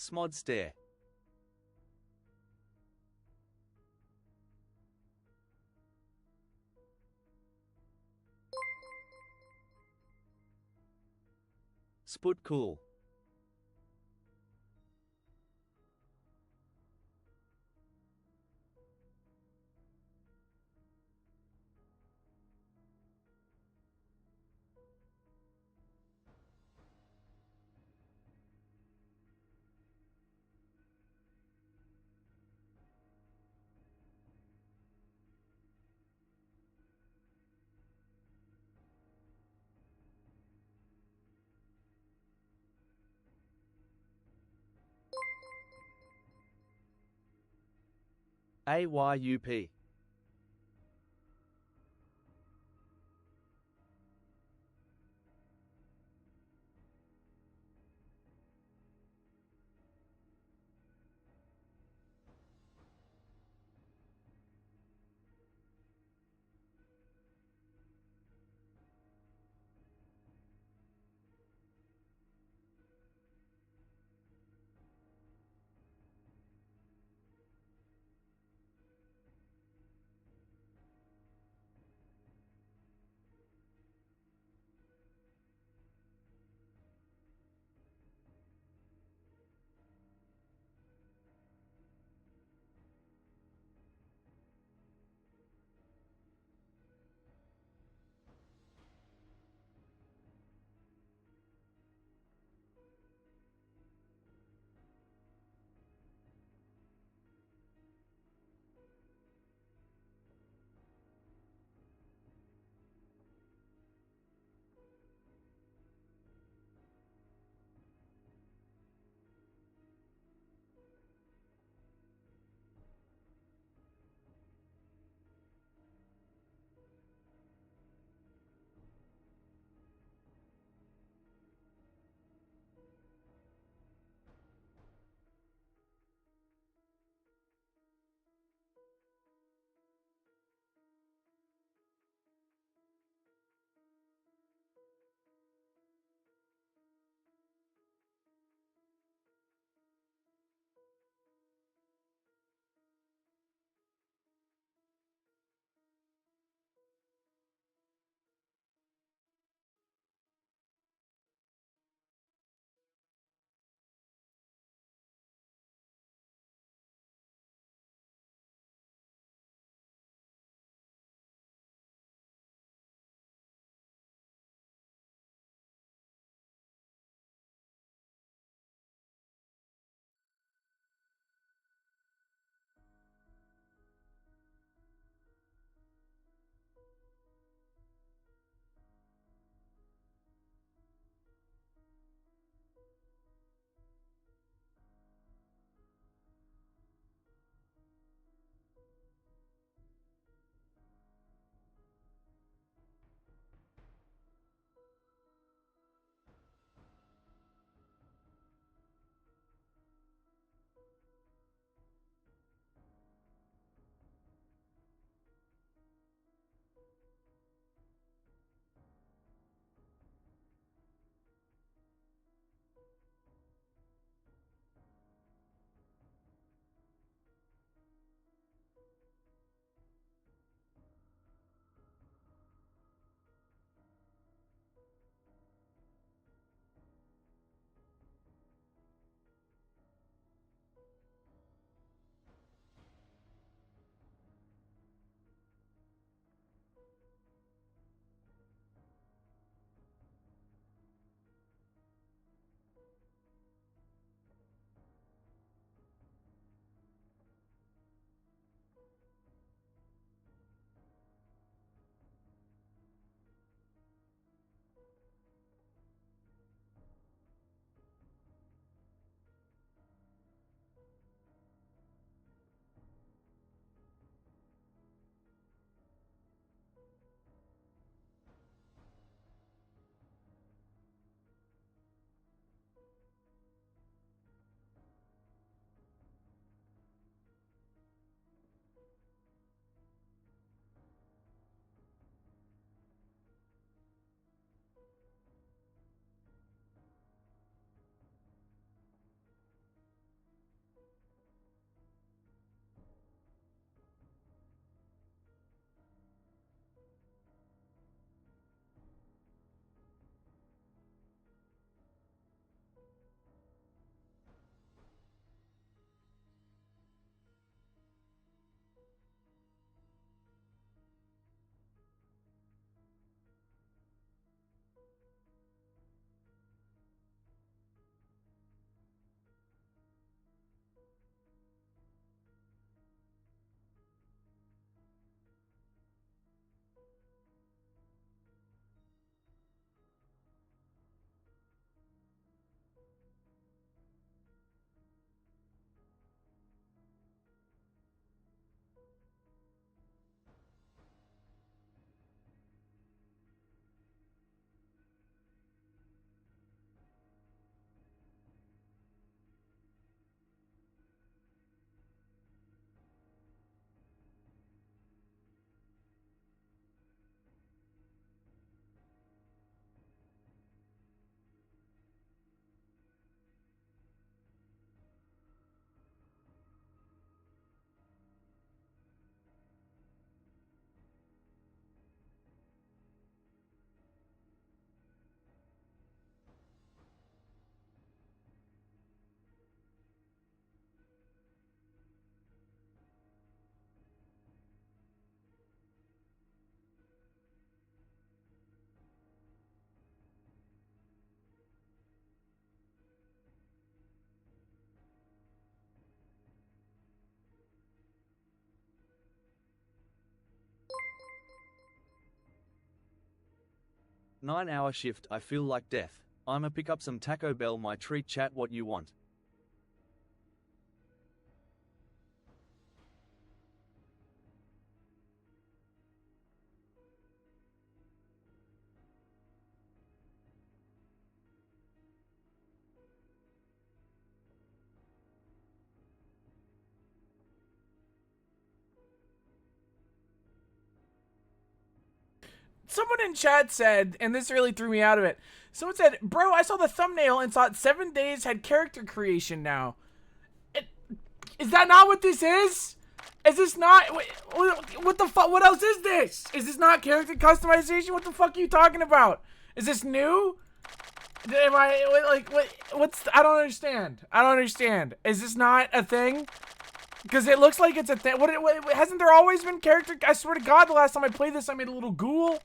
Smod stare. Sput cool. AYUP. 9-hour shift, I feel like death. I'ma pick up some Taco Bell, my treat. Chat what you want. Someone in chat said, and this really threw me out of it. Someone said, bro, I saw the thumbnail and thought 7 days had character creation now. Is that not what this is? Is this not... What the fuck? What else is this? Is this not character customization? What the fuck are you talking about? Is this new? Am I... Like, what's... I don't understand. I don't understand. Is this not a thing? Because it looks like it's a thing. Hasn't there always been character... I swear to God, the last time I played this, I made a little ghoul.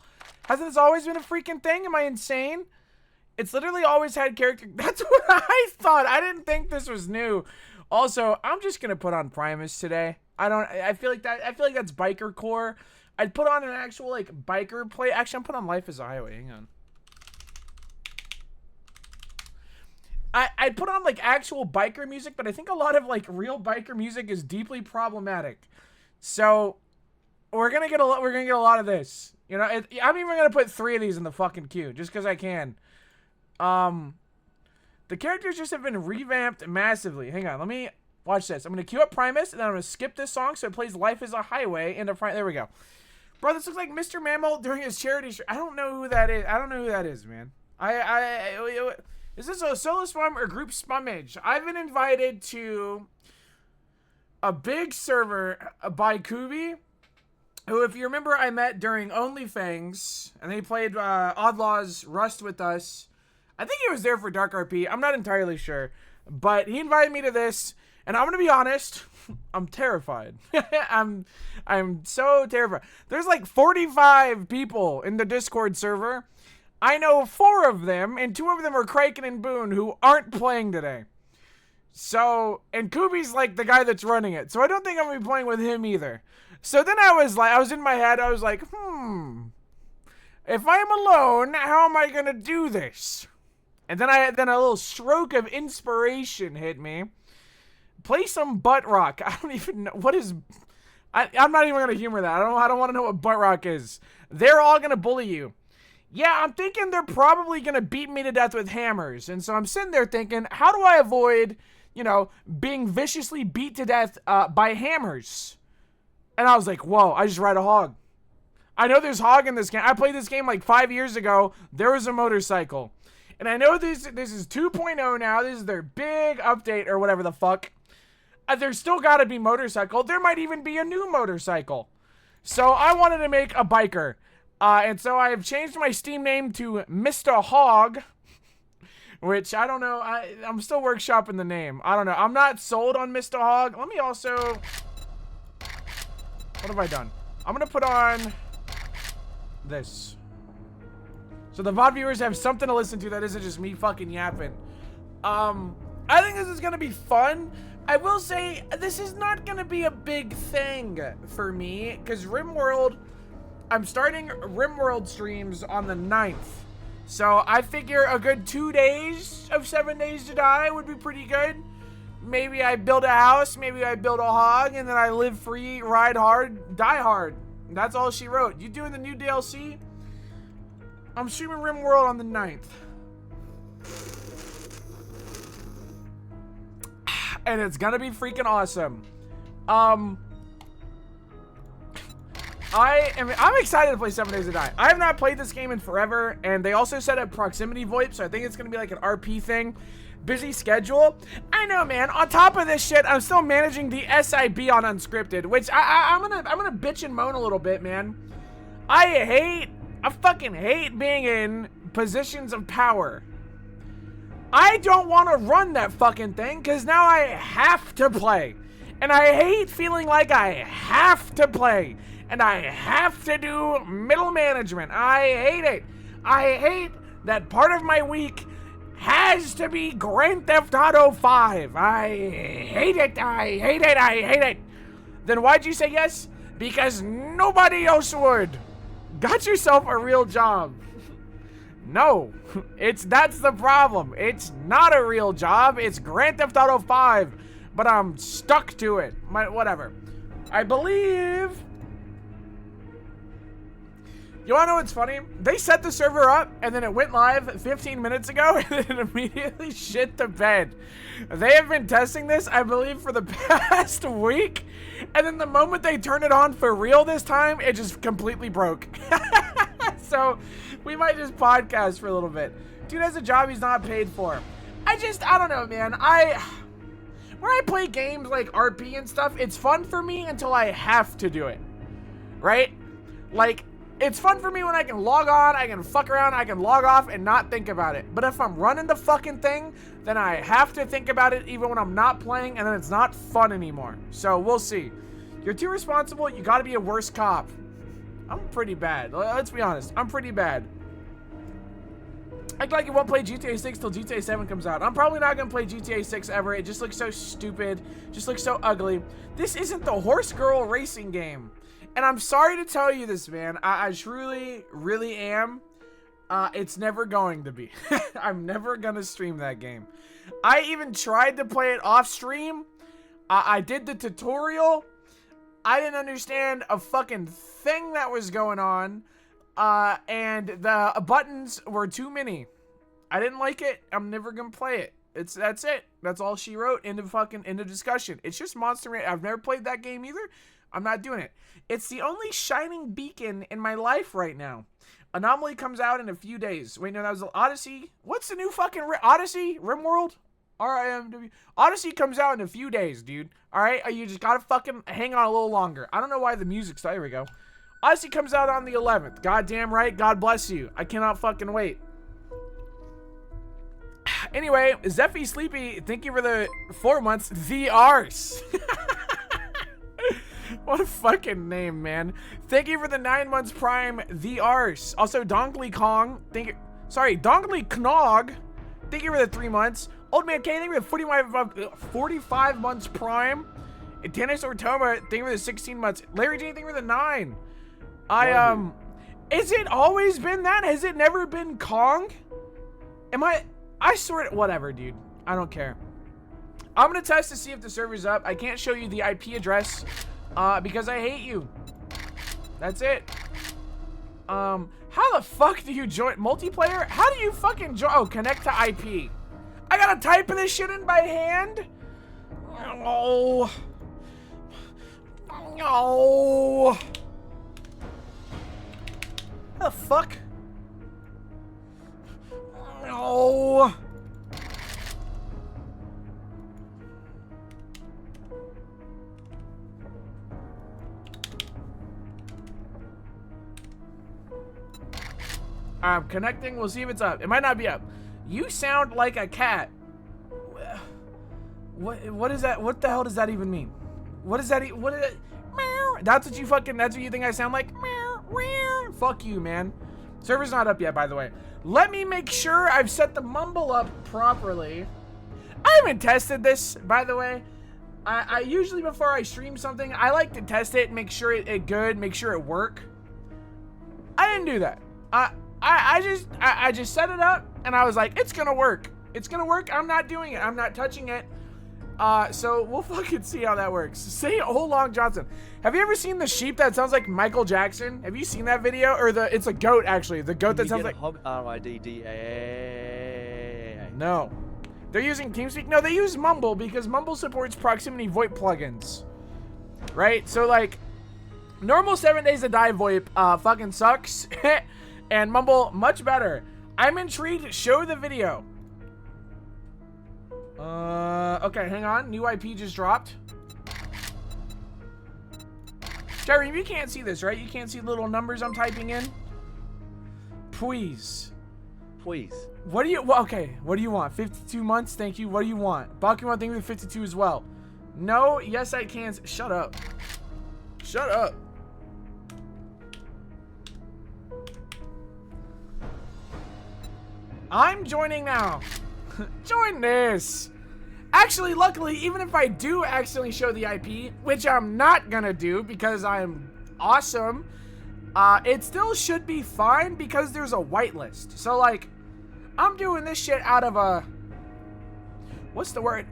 Hasn't this always been a freaking thing? Am I insane? It's literally always had character... That's what I thought. I didn't think this was new. Also, I'm just going to put on Primus today. I feel like that's biker core. I'd put on an actual, like, biker play. Actually, I'm putting on Life is a Highway. Hang on. I'd put on, like, actual biker music, but I think a lot of, like, real biker music is deeply problematic. So, we're gonna get a lot of this. You know, I'm even gonna put 3 of these in the fucking queue, just because I can. The characters just have been revamped massively. Hang on, let me watch this. I'm gonna queue up Primus, and then I'm gonna skip this song so it plays Life is a Highway in the front. There we go. Bro, this looks like Mr. Mammal during his charity show. I don't know who that is. I don't know who that is, man. Is this a solo spam or group spummage? I've been invited to a big server by Kubi, who, if you remember, I met during OnlyFans, and they played Oddlaw's Rust with us. I think he was there for Dark RP. I'm not entirely sure, but he invited me to this, and I'm gonna be honest, I'm terrified. I'm so terrified. There's like 45 people in the Discord server. I know 4 of them, and 2 of them are Kraken and Boone, who aren't playing today. So, and Kubi's like the guy that's running it, so I don't think I'm gonna be playing with him either. So then I was in my head, I was like, if I am alone, how am I gonna do this? And then a little stroke of inspiration hit me. Play some butt rock. I don't even know what is. I'm not even gonna humor that. I don't want to know what butt rock is. They're all gonna bully you. Yeah, I'm thinking they're probably gonna beat me to death with hammers, and so I'm sitting there thinking, how do I avoid, you know, being viciously beat to death by hammers? And I was like, whoa! I just ride a hog. I know there's hog in this game. I played this game like 5 years ago. There was a motorcycle. And I know this is 2.0 now. This is their big update or whatever the fuck. There's still got to be motorcycle. There might even be a new motorcycle. So I wanted to make a biker. And so I have changed my Steam name to Mr. Hog. Which, I don't know. I'm still workshopping the name. I don't know. I'm not sold on Mr. Hog. Let me also... What have I done? I'm going to put on this. So the VOD viewers have something to listen to that isn't just me fucking yapping. I think this is going to be fun. I will say, this is not going to be a big thing for me. Because RimWorld, I'm starting RimWorld streams on the 9th. So I figure a good 2 days of 7 Days to Die would be pretty good. Maybe I build a house, maybe I build a hog, and then I live free, ride hard, die hard. That's all she wrote. You doing the new DLC? I'm streaming RimWorld on the 9th. And it's gonna be freaking awesome. I'm excited to play 7 Days to Die. I have not played this game in forever, and they also set up proximity VoIP, so I think it's gonna be like an RP thing. Busy schedule. I know, man. On top of this shit, I'm still managing the SIB on Unscripted, which I'm gonna bitch and moan a little bit, man. I fucking hate being in positions of power. I don't want to run that fucking thing, because now I have to play. And I hate feeling like I have to play. And I have to do middle management. I hate it. I hate that part of my week has to be Grand Theft Auto 5. I hate it. I hate it. I hate it. Then why'd you say yes? Because nobody else would. Got yourself a real job. No, that's the problem. It's not a real job. It's Grand Theft Auto 5, but I'm stuck to it. Whatever. I believe. You wanna know what's funny? They set the server up and then it went live 15 minutes ago and it immediately shit the bed. They have been testing this, I believe, for the past week. And then the moment they turn it on for real this time, it just completely broke. So we might just podcast for a little bit. Dude has a job he's not paid for. I don't know, man. When I play games like RP and stuff, it's fun for me until I have to do it. Right? Like, it's fun for me when I can log on, I can fuck around, I can log off and not think about it. But if I'm running the fucking thing, then I have to think about it even when I'm not playing, and then it's not fun anymore. So we'll see. You're too responsible, you gotta be a worse cop. I'm pretty bad. Let's be honest, I'm pretty bad. Act like you won't play GTA 6 till GTA 7 comes out. I'm probably not gonna play GTA 6 ever. It just looks so stupid, just looks so ugly. This isn't the horse girl racing game. And I'm sorry to tell you this, man. I truly, really am. It's never going to be. I'm never going to stream that game. I even tried to play it off stream. I did the tutorial. I didn't understand a fucking thing that was going on. And the buttons were too many. I didn't like it. I'm never going to play it. That's it. That's all she wrote in the discussion. It's just Monster Rancher. I've never played that game either. I'm not doing it. It's the only shining beacon in my life right now. Anomaly comes out in a few days. Wait, no, that was Odyssey. What's the new fucking Odyssey? RimWorld? RIMW. Odyssey comes out in a few days, dude. Alright? You just gotta fucking hang on a little longer. I don't know why the music's... There we go. Odyssey comes out on the 11th. Goddamn right. God bless you. I cannot fucking wait. Anyway, Zeffy Sleepy, thank you for the 4 months. The Arse. What a fucking name, man. Thank you for the 9 months Prime, The Arse. Also, Donkly Kong, thank you. Sorry, Donkly Knog, thank you for the 3 months. Old Man K, thank you for the 45 months Prime. And Tanis Ortoma, thank you for the 16 months. Larry J, thank you for the 9. Is it always been that? Has it never been Kong? I swear, whatever, dude. I don't care. I'm gonna test to see if the server's up. I can't show you the IP address. Because I hate you. That's it. How the fuck do you join multiplayer? How do you fucking join? Oh, connect to IP. I gotta type this shit in by hand? Oh. Oh. How the fuck? No. I'm connecting. We'll see if it's up. It might not be up. You sound like a cat. What is that? What the hell does that even mean? What is that? What is it? Meow. That's what you think I sound like? Meow. Meow. Fuck you, man. Server's not up yet, by the way. Let me make sure I've set the mumble up properly. I haven't tested this, by the way. I usually, before I stream something, I like to test it, make sure it good, make sure it work. I didn't do that. I just set it up and I was like, it's gonna work. It's gonna work. I'm not doing it. I'm not touching it. So we'll fucking see how that works. Say Oh Long Johnson. Have you ever seen the sheep that sounds like Michael Jackson? Have you seen that video? Or it's a goat, actually. The goat that sounds like hog RIDDA. No. They're using TeamSpeak. No, they use Mumble because Mumble supports proximity VoIP plugins. Right? So like normal 7 Days to Die VoIP fucking sucks. And Mumble much better. I'm intrigued. Show the video. Okay, hang on. New IP just dropped. Jerry, you can't see this, right? You can't see the little numbers I'm typing in? Please. Please. What do you... Well, okay, what do you want? 52 months? Thank you. What do you want? Bakuman, thank you for 52 as well. No, yes, I can. Shut up. Shut up. I'm joining now. Join this. Actually, luckily, even if I do accidentally show the IP, which I'm not gonna do because I'm awesome, It still should be fine because there's a whitelist. So, like, I'm doing this shit out of a... What's the word?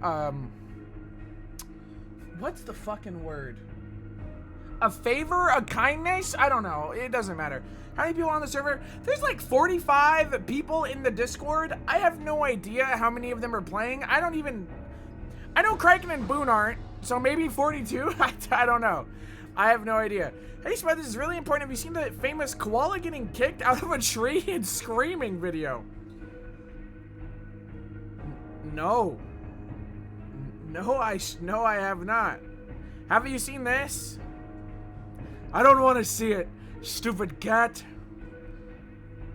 What's the fucking word? A favor? A kindness? I don't know. It doesn't matter. How many people on the server? There's like 45 people in the Discord. I have no idea how many of them are playing. I know Kraken and Boone aren't, so maybe 42? I don't know. I have no idea. Hey, Spud, this is really important. Have you seen the famous koala getting kicked out of a tree and screaming video? No. No, I have not. Have you seen this? I don't want to see it. Stupid cat.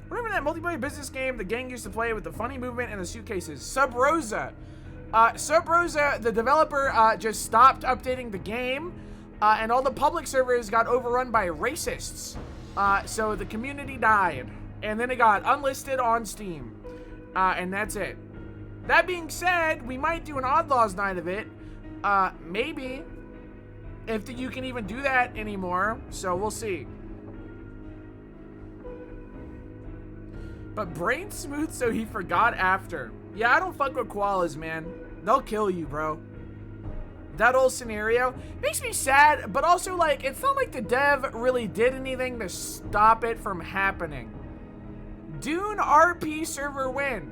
Remember that multiplayer business game the gang used to play with the funny movement and the suitcases? Sub Rosa. Sub Rosa, the developer, just stopped updating the game, and all the public servers got overrun by racists. So the community died, and then it got unlisted on Steam. And that's it. That being said, we might do an Outlaws night of it. Maybe. If you can even do that anymore. So we'll see. But brain smooth so he forgot after. Yeah, I don't fuck with koalas, man. They'll kill you, bro. That whole scenario makes me sad, but also, like, it's not like the dev really did anything to stop it from happening. Dune RP server win.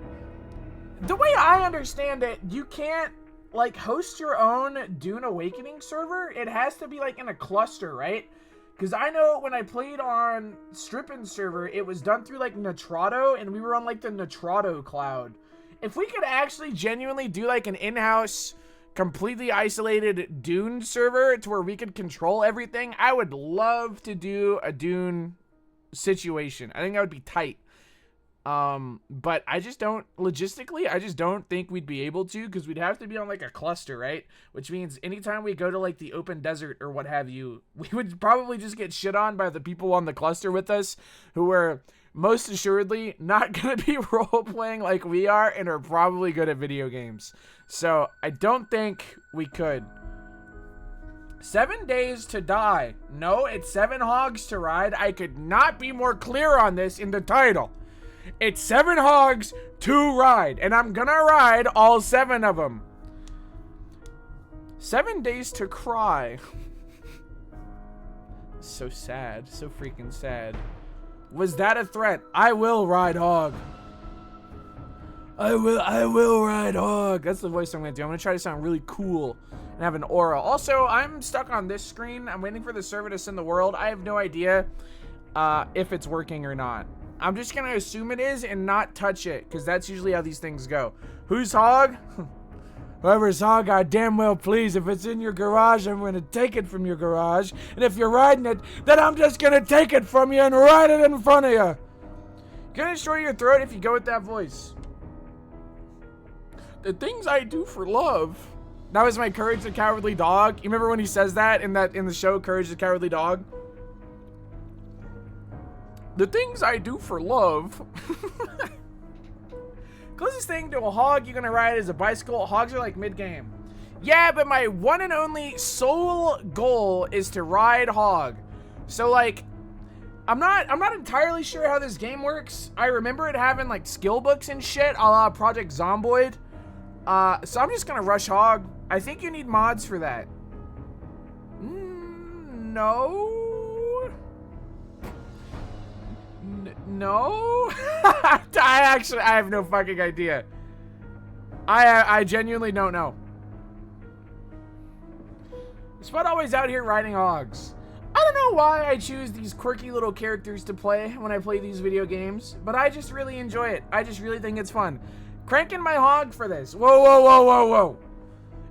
The way I understand it, you can't, like, host your own Dune Awakening server. It has to be, like, in a cluster, right? Because I know when I played on Strippin's server, it was done through, like, Nitrado, and we were on, like, the Nitrado cloud. If we could actually genuinely do, like, an in-house, completely isolated Dune server to where we could control everything, I would love to do a Dune situation. I think that would be tight. But I just don't, logistically, I just don't think we'd be able to, because we'd have to be on, like, a cluster, right? Which means anytime we go to, like, the open desert or what have you, we would probably just get shit on by the people on the cluster with us, who are most assuredly not gonna be role-playing like we are, and are probably good at video games. So, I don't think we could. 7 days to die. No, it's 7 hogs to ride. I could not be more clear on this in the title. It's 7 hogs to ride, and I'm gonna ride all 7 of them. 7 days to cry. So sad, so freaking sad. Was that a threat? I will ride hog. I will ride hog. That's the voice I'm gonna do. I'm gonna try to sound really cool and have an aura. Also, I'm stuck on this screen. I'm waiting for the server to send the world. I have no idea if it's working or not. I'm just gonna assume it is and not touch it, because that's usually how these things go. Who's hog? Whoever's hog, I damn well please. If it's in your garage, I'm gonna take it from your garage. And if you're riding it, then I'm just gonna take it from you and ride it in front of you. Gonna destroy your throat if you go with that voice. The things I do for love. That was my Courage the Cowardly Dog. You remember when he says that in the show Courage the Cowardly Dog? The things I do for love. Closest thing to a hog you're gonna ride is a bicycle. Hogs are like mid-game. Yeah, but my one and only sole goal is to ride hog. So, like, I'm not entirely sure how this game works. I remember it having, like, skill books and shit, a la Project Zomboid. So I'm just gonna rush hog. I think you need mods for that. No. No? I have no fucking idea. I genuinely don't know. Spud always out here riding hogs. I don't know why I choose these quirky little characters to play when I play these video games, but I just really enjoy it. I just really think it's fun. Cranking my hog for this. Whoa, whoa, whoa, whoa, whoa.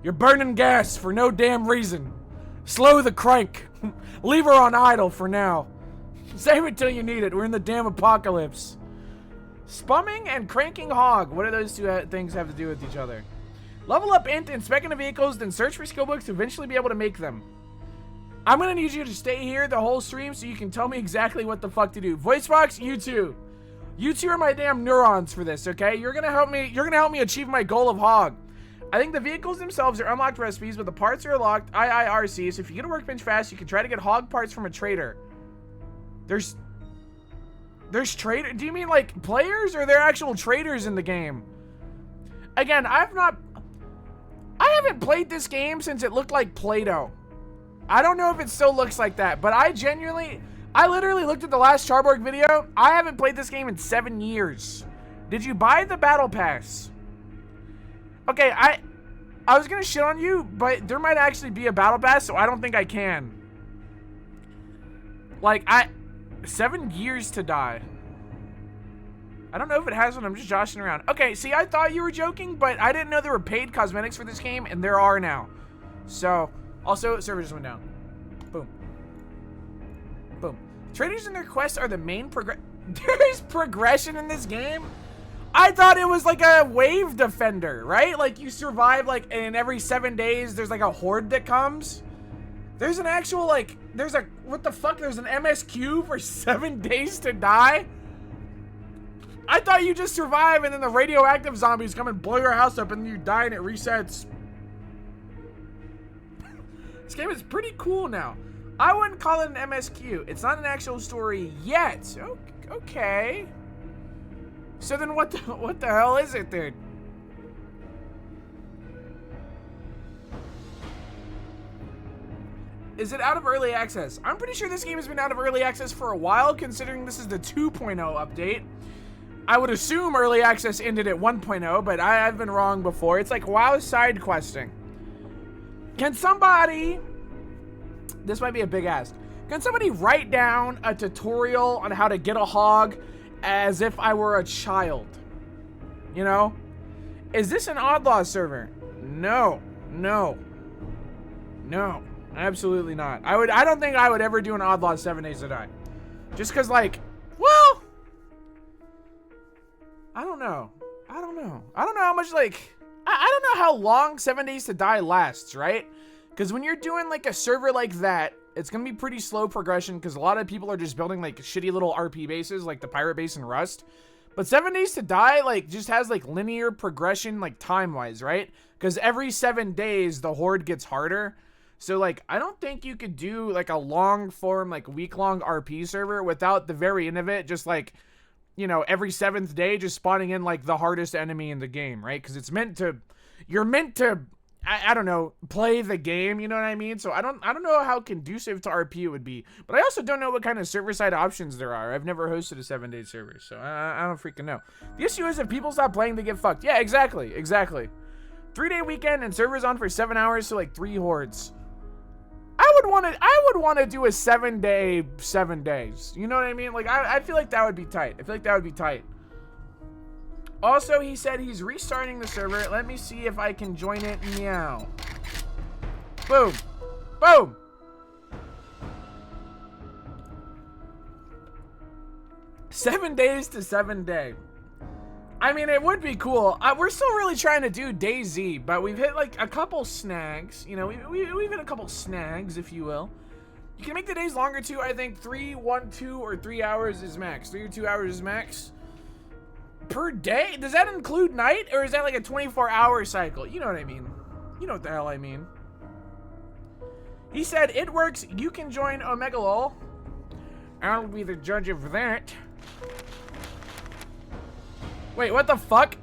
You're burning gas for no damn reason. Slow the crank. Leave her on idle for now. Save it till you need it. We're in the damn apocalypse. Spumming and cranking hog. What do those two things have to do with each other? Level up int and spec into vehicles, then search for skill books to eventually be able to make them. I'm gonna need you to stay here the whole stream so you can tell me exactly what the fuck to do. VoiceBox, you two. You two are my damn neurons for this, okay? You're gonna help me achieve my goal of hog. I think the vehicles themselves are unlocked recipes, but the parts are locked IIRC, so if you get a workbench fast, you can try to get hog parts from a trader. There's trader. Do you mean like players, or there are actual traders in the game? Again, I haven't played this game since it looked like Play-Doh. I don't know if it still looks like that, but I literally looked at the last Charborg video. I haven't played this game in 7 years. Did you buy the battle pass? Okay, I was gonna shit on you, but there might actually be a battle pass, so I don't think I can. Like, 7 years to die. I don't know if it has one. I'm just joshing around. Okay, see, I thought you were joking, but I didn't know there were paid cosmetics for this game, and there are now. So, also, server just went down. Boom. Boom. Traders and their quests are the main There's progression in this game? I thought it was like a wave defender, right? Like, you survive, like, and every 7 days, there's like a horde that comes. There's an actual, like, what the fuck? There's an MSQ for 7 days to die? I thought you just survive and then the radioactive zombies come and blow your house up and you die and it resets. This game is pretty cool now. I wouldn't call it an MSQ. It's not an actual story yet. Okay. So then what the hell is it, dude? Is it out of early access? I'm pretty sure this game has been out of early access for a while, considering this is the 2.0 update. I would assume early access ended at 1.0, but I've been wrong before. It's like WoW side questing. Can somebody... This might be a big ask. Can somebody write down a tutorial on how to get a hog as if I were a child? You know? Is this an Outlaw server? No. No. No. Absolutely not. I don't think I would ever do an Outlaw 7 Days to Die. Just because, like, well... I don't know. I don't know how much, like... I don't know how long 7 Days to Die lasts, right? Because when you're doing, like, a server like that, it's going to be pretty slow progression because a lot of people are just building, like, shitty little RP bases, like the Pirate Base in Rust. But 7 Days to Die, like, just has, like, linear progression, like, time-wise, right? Because every 7 days, the horde gets harder. So, like, I don't think you could do, like, a long-form, like, week-long RP server without the very end of it just, like... You know, every 7th day just spawning in, like, the hardest enemy in the game, right? Because it's meant to... You're meant to, I don't know, play the game, you know what I mean? So I don't know how conducive to RP it would be. But I also don't know what kind of server-side options there are. I've never hosted a 7-day server, so I don't freaking know. The issue is if people stop playing, they get fucked. Yeah, exactly. 3-day weekend and servers on for 7 hours, so, like, 3 hordes. I would want to do a 7-day, 7 days. You know what I mean? Like, I feel like that would be tight. Also, he said he's restarting the server. Let me see if I can join it. Meow. Boom. Boom. Seven days to 7 day. I mean, it would be cool. We're still really trying to do DayZ, but we've hit, like, a couple snags. You know, we've hit a couple snags, if you will. You can make the days longer, too. I think 3, 1, 2, or 3 hours is max. 3 or 2 hours is max. Per day? Does that include night, or is that, like, a 24-hour cycle? You know what I mean. You know what the hell I mean. He said, it works. You can join Omegalol. I'll be the judge of that. Wait, what the fuck?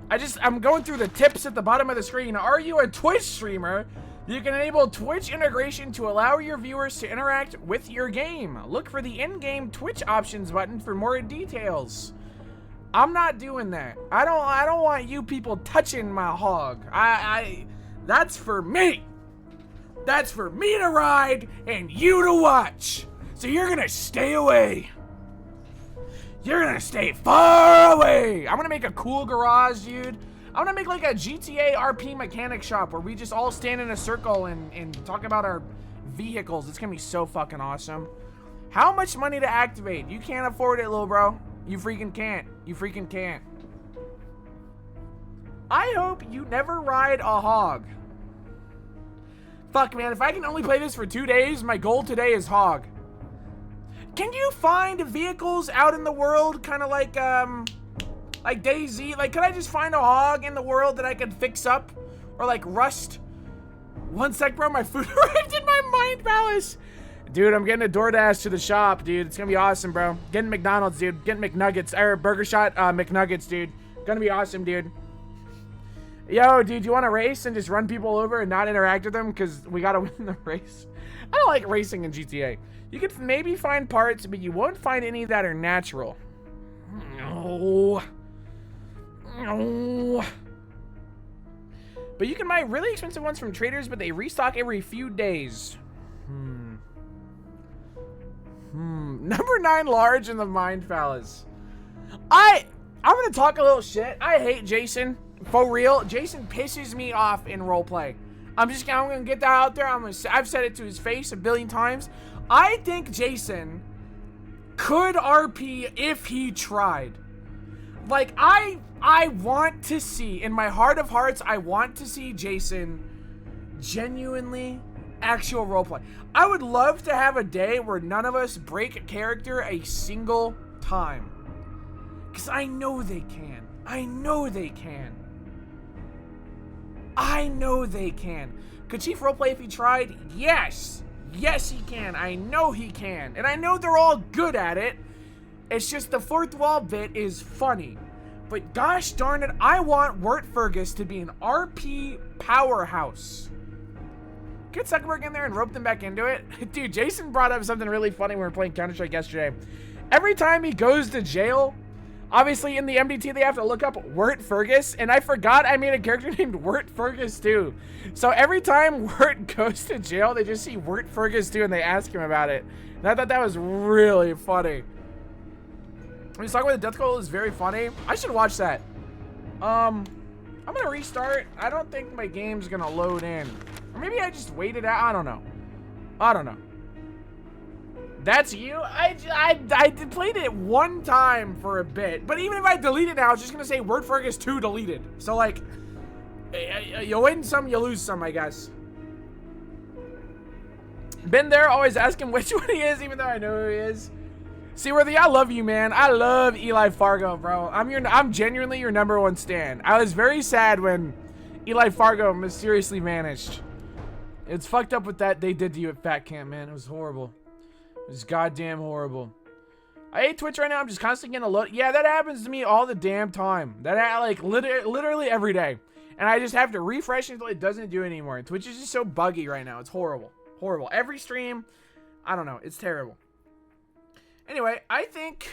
I'm going through the tips at the bottom of the screen. Are you a Twitch streamer? You can enable Twitch integration to allow your viewers to interact with your game. Look for the in-game Twitch options button for more details. I'm not doing that. I don't want you people touching my hog. That's for me. That's for me to ride and you to watch. So you're gonna stay away. You're gonna stay far away. I'm gonna make a cool garage, dude. I'm gonna make like a GTA RP mechanic shop where we just all stand in a circle and talk about our vehicles. It's gonna be so fucking awesome. How much money to activate? You can't afford it, little bro. You freaking can't. You freaking can't. I hope you never ride a hog. Fuck, man. If I can only play this for 2 days, my goal today is hog. Can you find vehicles out in the world, kind of like DayZ? Like, could I just find a hog in the world that I could fix up? Or, like, Rust? One sec, bro, my food arrived in my mind palace. Dude, I'm getting a DoorDash to the shop, dude. It's gonna be awesome, bro. Getting McDonald's, dude. Getting McNuggets. Or Burger Shot McNuggets, dude. Gonna be awesome, dude. Yo, dude, you want to race and just run people over and not interact with them? Because we gotta win the race. I don't like racing in GTA. You could maybe find parts, but you won't find any that are natural. No. No. But you can buy really expensive ones from traders, but they restock every few days. Number 9 large in the Mind Palace. I'm gonna talk a little shit. I hate Jason. For real. Jason pisses me off in roleplay. I'm gonna get that out there. I've said it to his face a billion times. I think Jason could RP if he tried. Like, I want to see, in my heart of hearts, I want to see Jason genuinely actual roleplay. I would love to have a day where none of us break character a single time. Because I know they can. I know they can. I know they can. Could Chief roleplay if he tried? Yes. Yes, he can. I know he can. And I know they're all good at it. It's just the fourth wall bit is funny. But gosh darn it, I want Wirt Fergus to be an RP powerhouse. Get Zuckerberg in there and rope them back into it. Dude, Jason brought up something really funny when we were playing Counter-Strike yesterday. Every time he goes to jail, obviously in the MDT they have to look up Wirt Fergus, and I forgot I made a character named Wirt Fergus too. So every time Wirt goes to jail, they just see Wirt Fergus too and they ask him about it. And I thought that was really funny. When he's talking about the death call is very funny. I should watch that. I'm gonna restart. I don't think my game's gonna load in. Or maybe I just waited out. I don't know. I don't know. That's you? I played it one time for a bit. But even if I delete it now, it's just gonna say Wirt Fergus 2 deleted. So like, you win some, you lose some, I guess. Been there, always ask him which one he is, even though I know who he is. Seaworthy, I love you, man. I love Eli Fargo, bro. I'm genuinely your #1 stan. I was very sad when Eli Fargo mysteriously vanished. It's fucked up what that they did to you at Fat Camp, man. It was horrible. It was goddamn horrible. I hate Twitch right now. I'm just constantly getting a load. Yeah, that happens to me all the damn time. That like literally every day. And I just have to refresh until it doesn't do it anymore. And Twitch is just so buggy right now. It's horrible. Horrible. Every stream, I don't know. It's terrible. Anyway, I think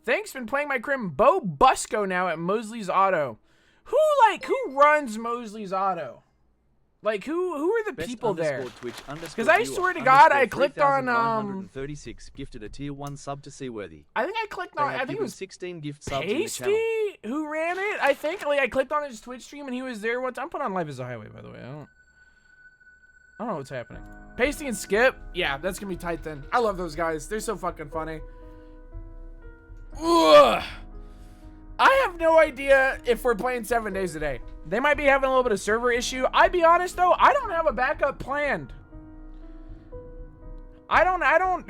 Thank's been playing my crim Bo Busco now at Mosley's Auto. Who runs Mosley's Auto? Like, who are the Best people there? Because I swear to God, I clicked on 36 gifted a tier 1 sub to Seaworthy. I think I clicked on. I think it was 16 gift subs Pasty who ran it. I think like I clicked on his Twitch stream and he was there once. I'm put on Life is a Highway, by the way. I don't know what's happening. Pasty and Skip, yeah, that's gonna be tight then. I love those guys. They're so fucking funny. Ugh. I have no idea if we're playing 7 days a day. They might be having a little bit of server issue. I'd be honest though, I don't have a backup planned. I don't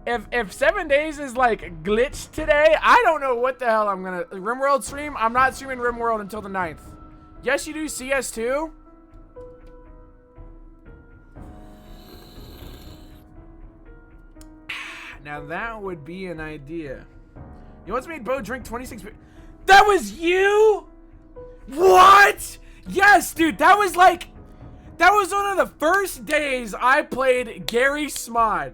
if 7 days is like glitched today, I don't know what the hell I'm gonna RimWorld stream. I'm not streaming RimWorld until the 9th. Yes, you do CS2. Now that would be an idea. You once made Bo drink 26 beers. That was you? What? Yes, dude. That was one of the first days I played Gary Smod.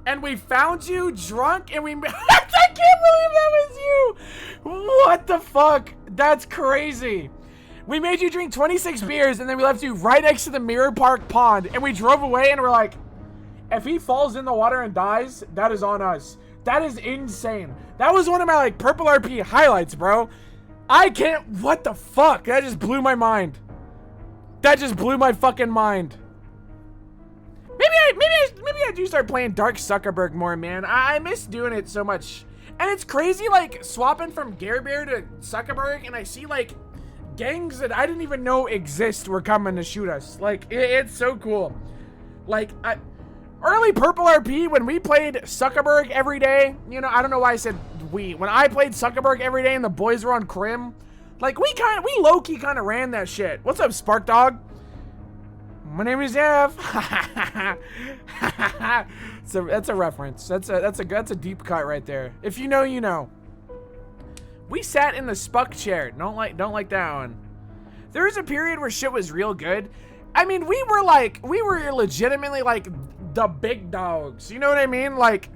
And we found you drunk and we... I can't believe that was you. What the fuck? That's crazy. We made you drink 26 beers and then we left you right next to the Mirror Park pond. And we drove away and we're like, if he falls in the water and dies, that is on us. That is insane. That was one of my like purple RP highlights, bro. I can't. What the fuck? That just blew my mind. That just blew my fucking mind. Maybe I do start playing Dark Zuckerberg more, man. I miss doing it so much. And it's crazy, like swapping from Gare Bear to Zuckerberg, and I see like gangs that I didn't even know exist were coming to shoot us. Like it's so cool. Like early Purple RP, when we played Zuckerberg every day, you know, I don't know why I said we. When I played Zuckerberg every day and the boys were on Crim, like we low-key kind of ran that shit. What's up, Spark Dog? My name is Jeff. So that's a reference. That's a deep cut right there. If you know, you know. We sat in the Spuck chair. Don't like that one. There was a period where shit was real good. I mean, we were legitimately like the big dogs. You know what I mean? Like,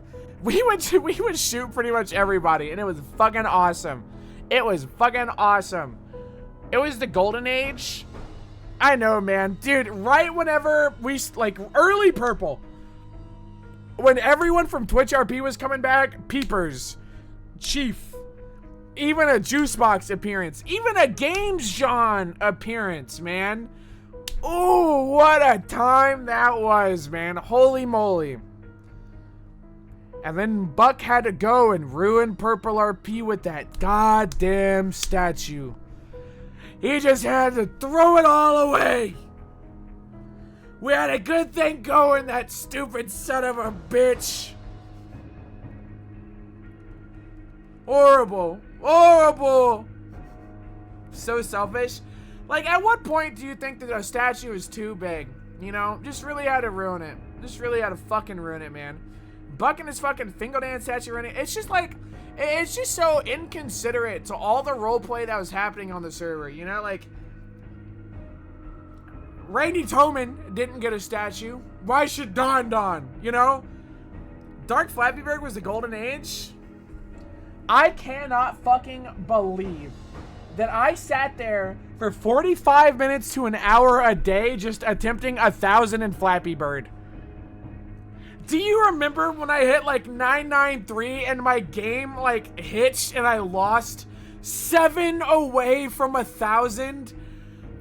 we would shoot pretty much everybody, and it was fucking awesome. It was fucking awesome. It was the golden age. I know, man. Dude, right whenever we, like, early purple. When everyone from Twitch RP was coming back, Peepers, Chief, even a Juice Box appearance, even a Games John appearance, man. Ooh, what a time that was, man. Holy moly. And then Buck had to go and ruin Purple RP with that goddamn statue. He just had to throw it all away. We had a good thing going, that stupid son of a bitch. Horrible. Horrible. So selfish. Like, at what point do you think that a statue is too big? You know? Just really had to ruin it. Just really had to fucking ruin it, man. Buck and his fucking Fingal Dance statue running. It's just like, it's just so inconsiderate to all the roleplay that was happening on the server. You know, like, Randy Toman didn't get a statue. Why should Don? You know? Dark Flappyberg was the golden age. I cannot fucking believe that I sat there for 45 minutes to an hour a day just attempting 1,000 in Flappy Bird. Do you remember when I hit like 993 and my game like hitched and I lost 7 away from 1,000?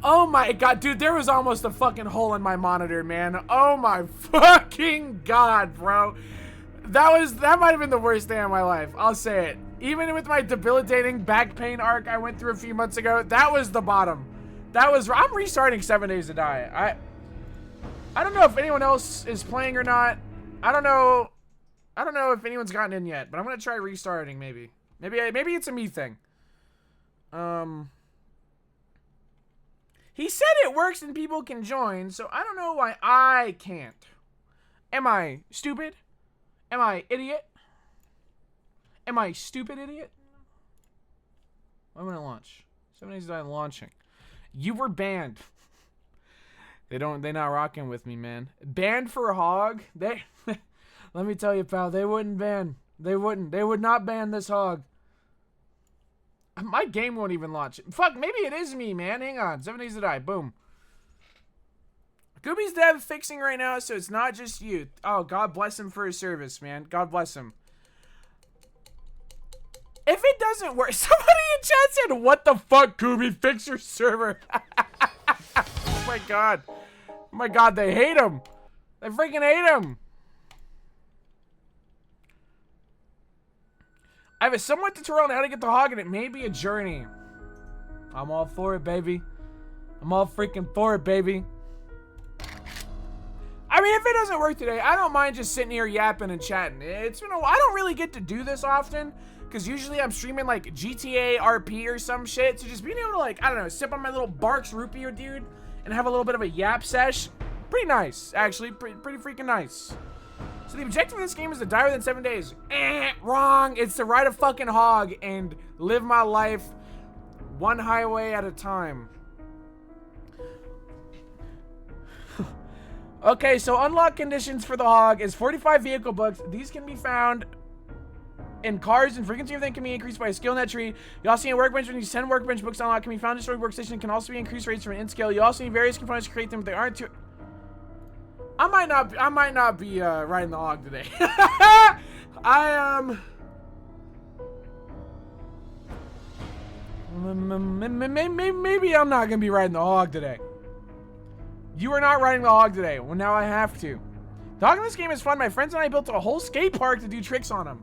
Oh my god, dude, there was almost a fucking hole in my monitor, man. Oh my fucking god, bro. That might have been the worst day of my life. I'll say it. Even with my debilitating back pain arc I went through a few months ago, that was the bottom. I'm restarting 7 Days to Die. I don't know if anyone else is playing or not. I don't know if anyone's gotten in yet, but I'm gonna try restarting maybe. Maybe it's a me thing. He said it works and people can join, so I don't know why I can't. Am I stupid? Am I idiot? Am I stupid idiot? I'm gonna launch. 7 Days to Die launching. You were banned. They're not rocking with me, man. Banned for a hog? Let me tell you, pal, they wouldn't ban. They would not ban this hog. My game won't even launch. Fuck, maybe it is me, man. Hang on. 7 Days to Die. Boom. Gooby's dev fixing right now, so it's not just you. Oh, God bless him for his service, man. God bless him. If it doesn't work, somebody in chat said, "What the fuck, Gooby? Fix your server." Oh my god. Oh my god, they hate him. They freaking hate him. I have a somewhat tutorial on how to get the hog, and it may be a journey. I'm all for it, baby. I'm all freaking for it, baby. I mean, if it doesn't work today, I don't mind just sitting here yapping and chatting. It's been I don't really get to do this often, because usually I'm streaming like GTA RP or some shit. So just being able to, like, I don't know, sip on my little Barks root beer, dude, and have a little bit of a yap sesh. Pretty nice, actually. Pretty freaking nice. So the objective of this game is to die within 7 days. Wrong. It's to ride a fucking hog and live my life one highway at a time. Okay, so unlock conditions for the hog is 45 vehicle books. These can be found in cars, and frequency of them can be increased by a skill in that tree. You also need a workbench. When these 10 workbench books unlock can be found in destroyed workstation, can also be increased rates from an in scale. You also need various components to create them, but they aren't too... I might not be riding the hog today. Maybe I'm not gonna be riding the hog today. You are not riding the hog today. Well, now I have to. The hog in this game is fun. My friends and I built a whole skate park to do tricks on them.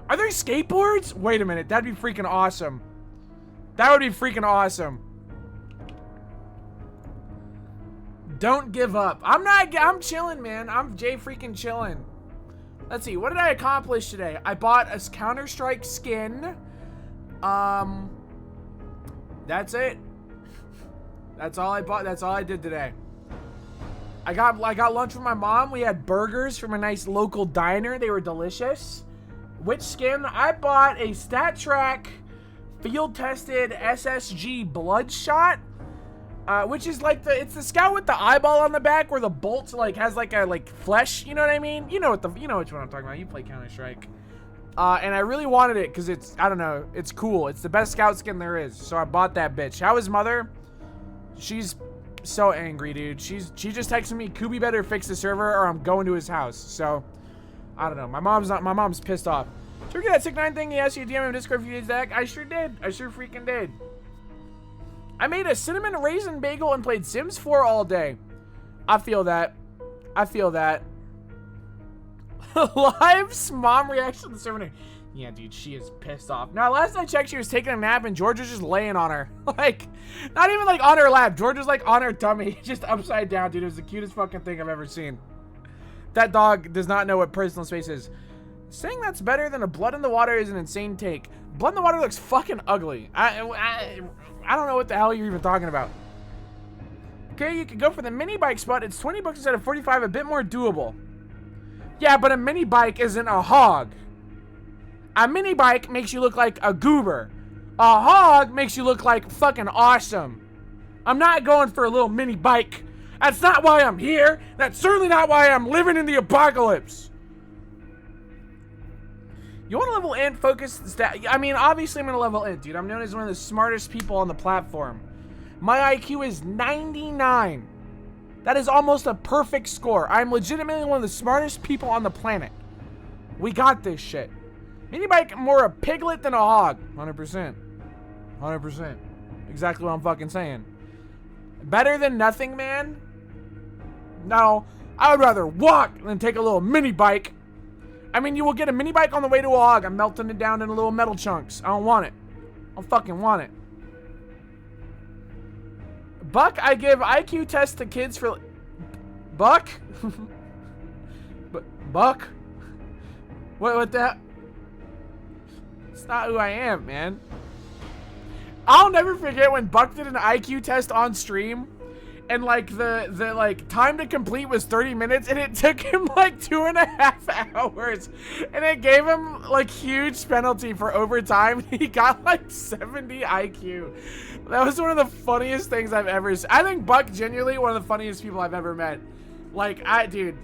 Are there skateboards? Wait a minute. That'd be freaking awesome. That would be freaking awesome. Don't give up. I'm chilling, man. I'm Jay freaking chilling. Let's see. What did I accomplish today? I bought a Counter-Strike skin. That's it. That's all I bought. That's all I did today. I got lunch with my mom. We had burgers from a nice local diner. They were delicious. Which skin? I bought a StatTrak field-tested SSG Bloodshot, which is like it's the scout with the eyeball on the back where the bolt like has like a flesh. You know what I mean? You know which one I'm talking about. You play Counter-Strike. And I really wanted it because it's, I don't know, it's cool. It's the best scout skin there is. So I bought that bitch. How is mother? She's so angry, dude. She just texted me, Kubi better fix the server or I'm going to his house. So I don't know. My mom's pissed off. Did you get that sick 9 thing? He asked you to DM him Discord a few days back. I sure did. I sure freaking did. I made a cinnamon raisin bagel and played Sims 4 all day. I feel that. I feel that. Live's mom reaction to the server. Yeah, dude, she is pissed off. Now, last I checked, she was taking a nap and George was just laying on her. Like, not even like on her lap. George was like on her tummy, just upside down, dude. It was the cutest fucking thing I've ever seen. That dog does not know what personal space is. Saying that's better than a blood in the water is an insane take. Blood in the water looks fucking ugly. I don't know what the hell you're even talking about. Okay, you could go for the mini bike spot. It's 20 bucks instead of 45, a bit more doable. Yeah, but a mini bike isn't a hog. A mini bike makes you look like a goober. A hog makes you look like fucking awesome. I'm not going for a little mini bike. That's not why I'm here. That's certainly not why I'm living in the apocalypse. You want to level int, focus, I mean, obviously I'm going to level int, dude. I'm known as one of the smartest people on the platform. My IQ is 99. That is almost a perfect score. I'm legitimately one of the smartest people on the planet. We got this shit. Mini bike more a piglet than a hog. 100%. 100%. Exactly what I'm fucking saying. Better than nothing, man? No. I would rather walk than take a little mini bike. I mean, you will get a mini bike on the way to a hog. I'm melting it down into little metal chunks. I don't want it. I don't fucking want it. Buck, I give IQ tests to kids for... Buck? Buck? What that? It's not who I am, man. I'll never forget when Buck did an IQ test on stream. And like the like time to complete was 30 minutes and it took him like 2.5 hours. And it gave him like huge penalty for overtime. He got like 70 IQ. That was one of the funniest things I've ever seen. I think Buck genuinely one of the funniest people I've ever met. Like, dude,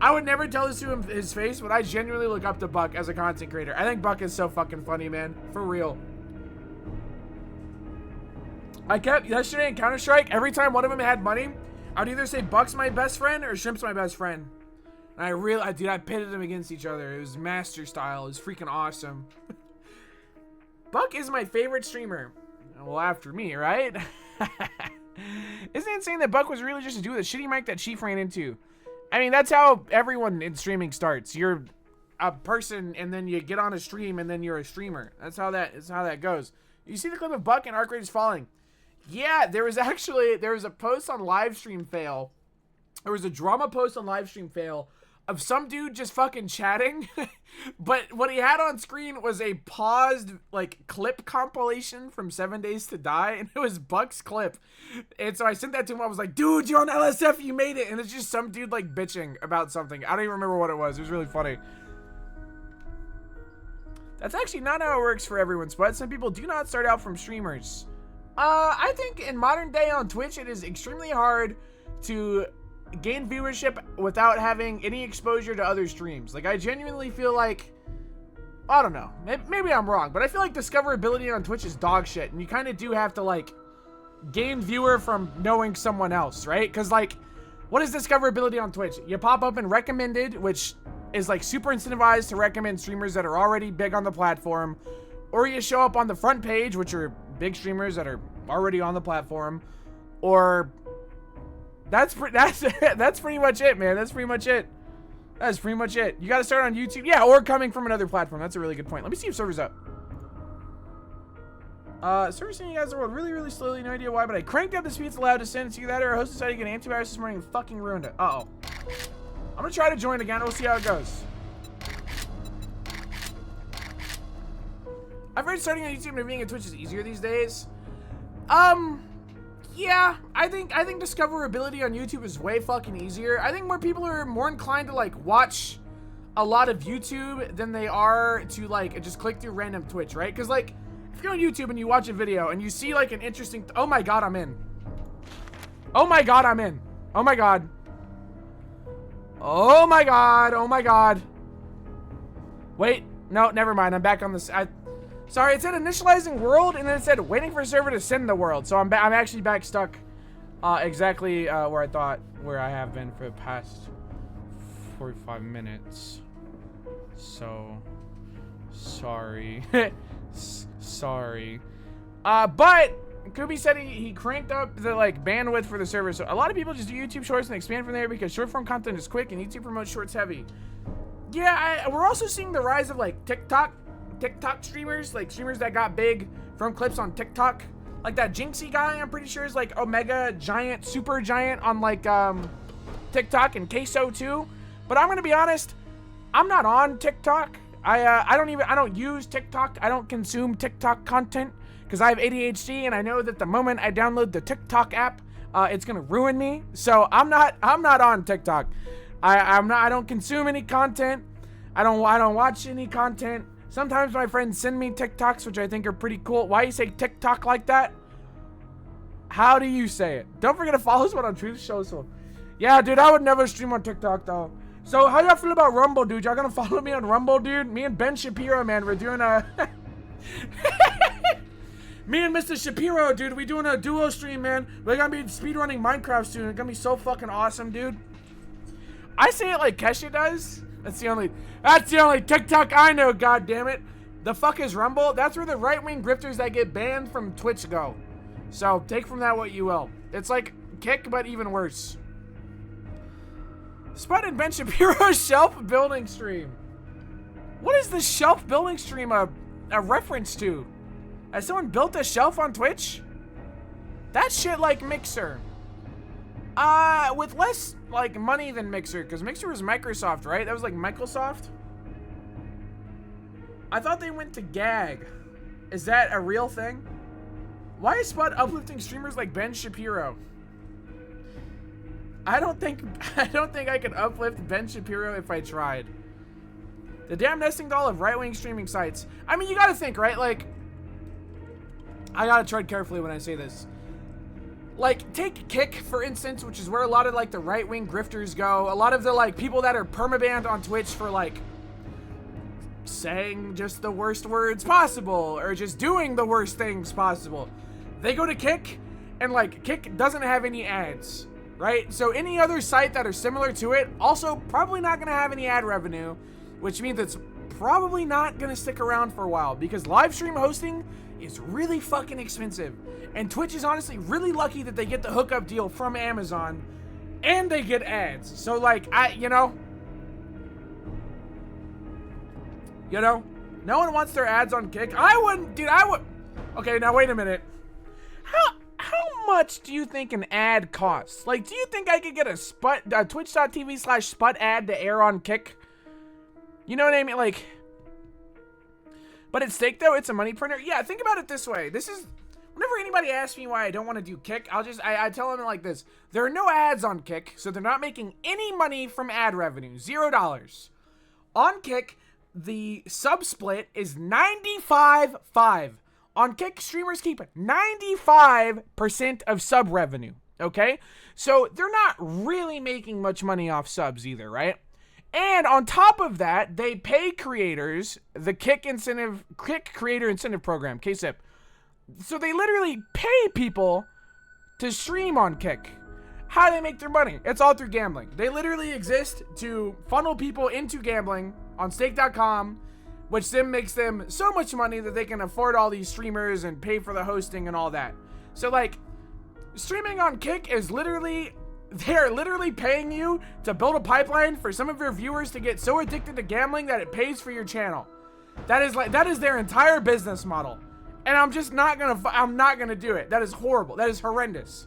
I would never tell this to him his face, but I genuinely look up to Buck as a content creator. I think Buck is so fucking funny, man. For real. I kept, yesterday in Counter-Strike, every time one of them had money, I'd either say Buck's my best friend or Shrimp's my best friend. And I pitted them against each other. It was master style. It was freaking awesome. Buck is my favorite streamer. Well, after me, right? Isn't it insane that Buck was really just a dude with a shitty mic that Chief ran into? I mean, that's how everyone in streaming starts. You're a person, and then you get on a stream, and then you're a streamer. That's how that goes. You see the clip of Buck and Arc Rate is falling. Yeah, there was a post on Livestream Fail. There was a drama post on Livestream Fail of some dude just fucking chatting. But what he had on screen was a paused, like, clip compilation from 7 Days to Die. And it was Buck's clip. And so I sent that to him. I was like, dude, you're on LSF. You made it. And it's just some dude, like, bitching about something. I don't even remember what it was. It was really funny. That's actually not how it works for everyone, Spud. Some people do not start out from streamers. I think in modern day on Twitch, it is extremely hard to gain viewership without having any exposure to other streams. Like, I genuinely feel like, I don't know, maybe I'm wrong, but I feel like discoverability on Twitch is dog shit, and you kind of do have to, like, gain viewer from knowing someone else, right? Because, like, what is discoverability on Twitch? You pop up in recommended, which is, like, super incentivized to recommend streamers that are already big on the platform, or you show up on the front page, which are big streamers that are already on the platform, or that's pretty much it, man. That's pretty much it. That's pretty much it. You got to start on YouTube, yeah, or coming from another platform. That's a really good point. Let me see if server's up. Server's sending you guys the world really, really slowly. No idea why, but I cranked up the speeds allowed to send. See that, or a host decided to get antivirus this morning and fucking ruined it. Uh-oh. I'm gonna try to join again. We'll see how it goes. I've heard starting on YouTube and being on Twitch is easier these days. Yeah, I think discoverability on YouTube is way fucking easier. I think more people are more inclined to like watch a lot of YouTube than they are to like just click through random Twitch, right? Because like if you're on YouTube and you watch a video and you see like an interesting, oh my god, I'm in. Oh my god, I'm in. Oh my god. Oh my god. Oh my god. Wait, no, never mind. I'm back on this. Sorry, it said initializing world, and then it said waiting for server to send the world. So I'm actually back stuck, exactly where I have been for the past 45 minutes. So sorry, sorry. But Kubi said he cranked up the like bandwidth for the server. So a lot of people just do YouTube Shorts and expand from there because short form content is quick and YouTube promotes shorts heavy. Yeah, we're also seeing the rise of like TikTok streamers, like streamers that got big from clips on TikTok. Like that Jinxie guy, I'm pretty sure is like Omega Giant, Super Giant on like TikTok, and Queso too. But I'm gonna be honest, I'm not on TikTok. I don't use TikTok. I don't consume TikTok content because I have ADHD, and I know that the moment I download the TikTok app, it's gonna ruin me. So I'm not on TikTok. I don't consume any content. I don't watch any content. Sometimes my friends send me TikToks, which I think are pretty cool. Why you say TikTok like that? How do you say it? Don't forget to follow us on Truth Social. Yeah, dude, I would never stream on TikTok though. So how y'all feel about Rumble, dude? Y'all gonna follow me on Rumble, dude? Me and Ben Shapiro, man, we're doing a me and Mr. Shapiro, dude, we doing a duo stream, man. We're gonna be speedrunning Minecraft soon. It's gonna be so fucking awesome, dude. I say it like Kesha does. That's the only TikTok I know, goddammit. The fuck is Rumble? That's where the right-wing grifters that get banned from Twitch go. So take from that what you will. It's like Kick, but even worse. Spotted Ben Shapiro's shelf building stream. What is the shelf building stream a reference to? Has someone built a shelf on Twitch? That shit like Mixer. With less like money than Mixer, because Mixer was Microsoft, right? That was like Microsoft. I thought they went to Gag. Is that a real thing? Why is Spud uplifting streamers like Ben Shapiro? I don't think I could uplift Ben Shapiro if I tried. The damn nesting doll of right-wing streaming sites. I mean, you gotta think, right? Like, I gotta tread carefully when I say this. Like, take Kick, for instance, which is where a lot of, like, the right-wing grifters go. A lot of the, like, people that are permabanned on Twitch for, like, saying just the worst words possible or just doing the worst things possible. They go to Kick, and, like, Kick doesn't have any ads, right? So any other site that are similar to it also probably not going to have any ad revenue, which means it's probably not going to stick around for a while because live stream hosting is really fucking expensive. And Twitch is honestly really lucky that they get the hookup deal from Amazon and they get ads. So like, you know, no one wants their ads on Kick. I wouldn't, dude, I would. Okay, now wait a minute. How much do you think an ad costs? Like, do you think I could get a twitch.tv/sput ad to air on Kick? You know what I mean? Like, but at stake though, it's a money printer. Yeah, think about it this way. This is, whenever anybody asks me why I don't want to do Kick, I tell them like this. There are no ads on Kick, so they're not making any money from ad revenue. $0. On Kick, the sub split is 95-5. On Kick, streamers keep 95% of sub revenue, okay? So they're not really making much money off subs either, right? And on top of that, they pay creators the Kick Creator Incentive Program, KSIP. So they literally pay people to stream on Kick. How do they make their money? It's all through gambling. They literally exist to funnel people into gambling on stake.com, which then makes them so much money that they can afford all these streamers and pay for the hosting and all that. So like, streaming on Kick is literally, they're literally paying you to build a pipeline for some of your viewers to get so addicted to gambling that it pays for your channel. That is their entire business model. And I'm just not gonna do it. That is horrible. That is horrendous.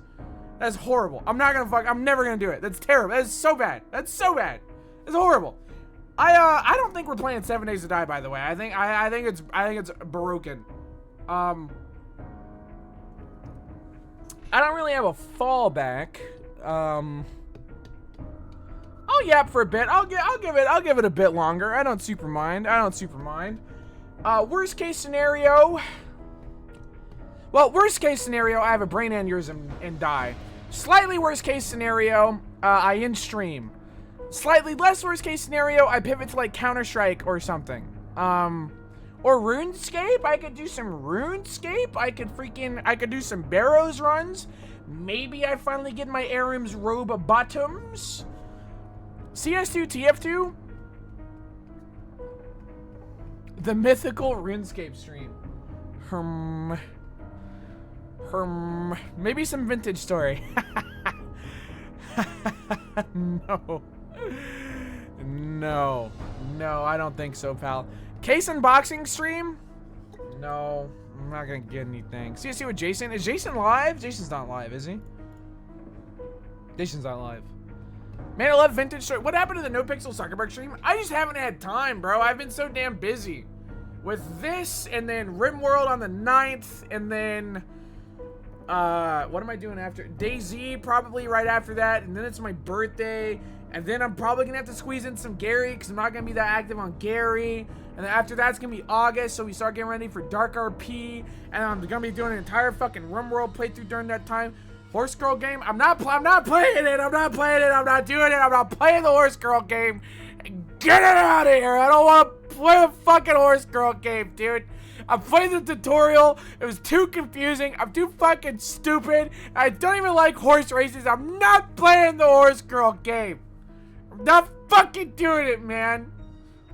That's horrible. I'm never gonna do it. That's terrible. That is so bad. That's so bad. It's horrible. I don't think we're playing 7 Days to Die, by the way. I think it's broken. I don't really have a fallback. I'll yap for a bit. I'll give it a bit longer. I don't super mind. Worst case scenario. Well, worst case scenario, I have a brain aneurysm and die. Slightly worst case scenario, I in stream. Slightly less worst case scenario, I pivot to like Counter-Strike or something. Or RuneScape. I could do some RuneScape. I could do some Barrows runs. Maybe I finally get my Arim's robe bottoms. CS2, TF2. The mythical RuneScape stream. Maybe some vintage story. No, I don't think so, pal. Case unboxing stream? No, I'm not gonna get anything. See with Jason. Is Jason live? Jason's not live, is he? Jason's not live. Man, I love vintage story. What happened to the No Pixel Zuckerberg stream? I just haven't had time, bro. I've been so damn busy with this, and then RimWorld on the 9th, and then what am I doing after? DayZ probably right after that, and then it's my birthday, and then I'm probably gonna have to squeeze in some Gary because I'm not gonna be that active on Gary, and then after that's gonna be August, so we start getting ready for Dark RP, and I'm gonna be doing an entire fucking RimWorld playthrough during that time. Horse Girl game, I'm not playing it, I'm not playing the Horse Girl game. Get it out of here, I don't want to play the fucking Horse Girl game, dude. I played the tutorial, it was too confusing, I'm too fucking stupid, I don't even like horse races, I'm not playing the Horse Girl game. I'm not fucking doing it, man.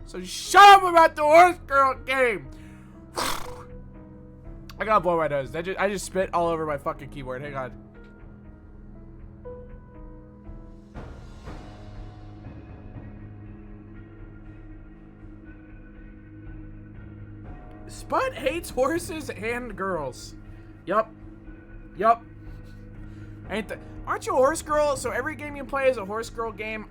So shut up about the Horse Girl game. I gotta blow my nose, I just spit all over my fucking keyboard, hang on. Spud hates horses and girls. Yup. Aren't you a horse girl? So every game you play is a horse girl game.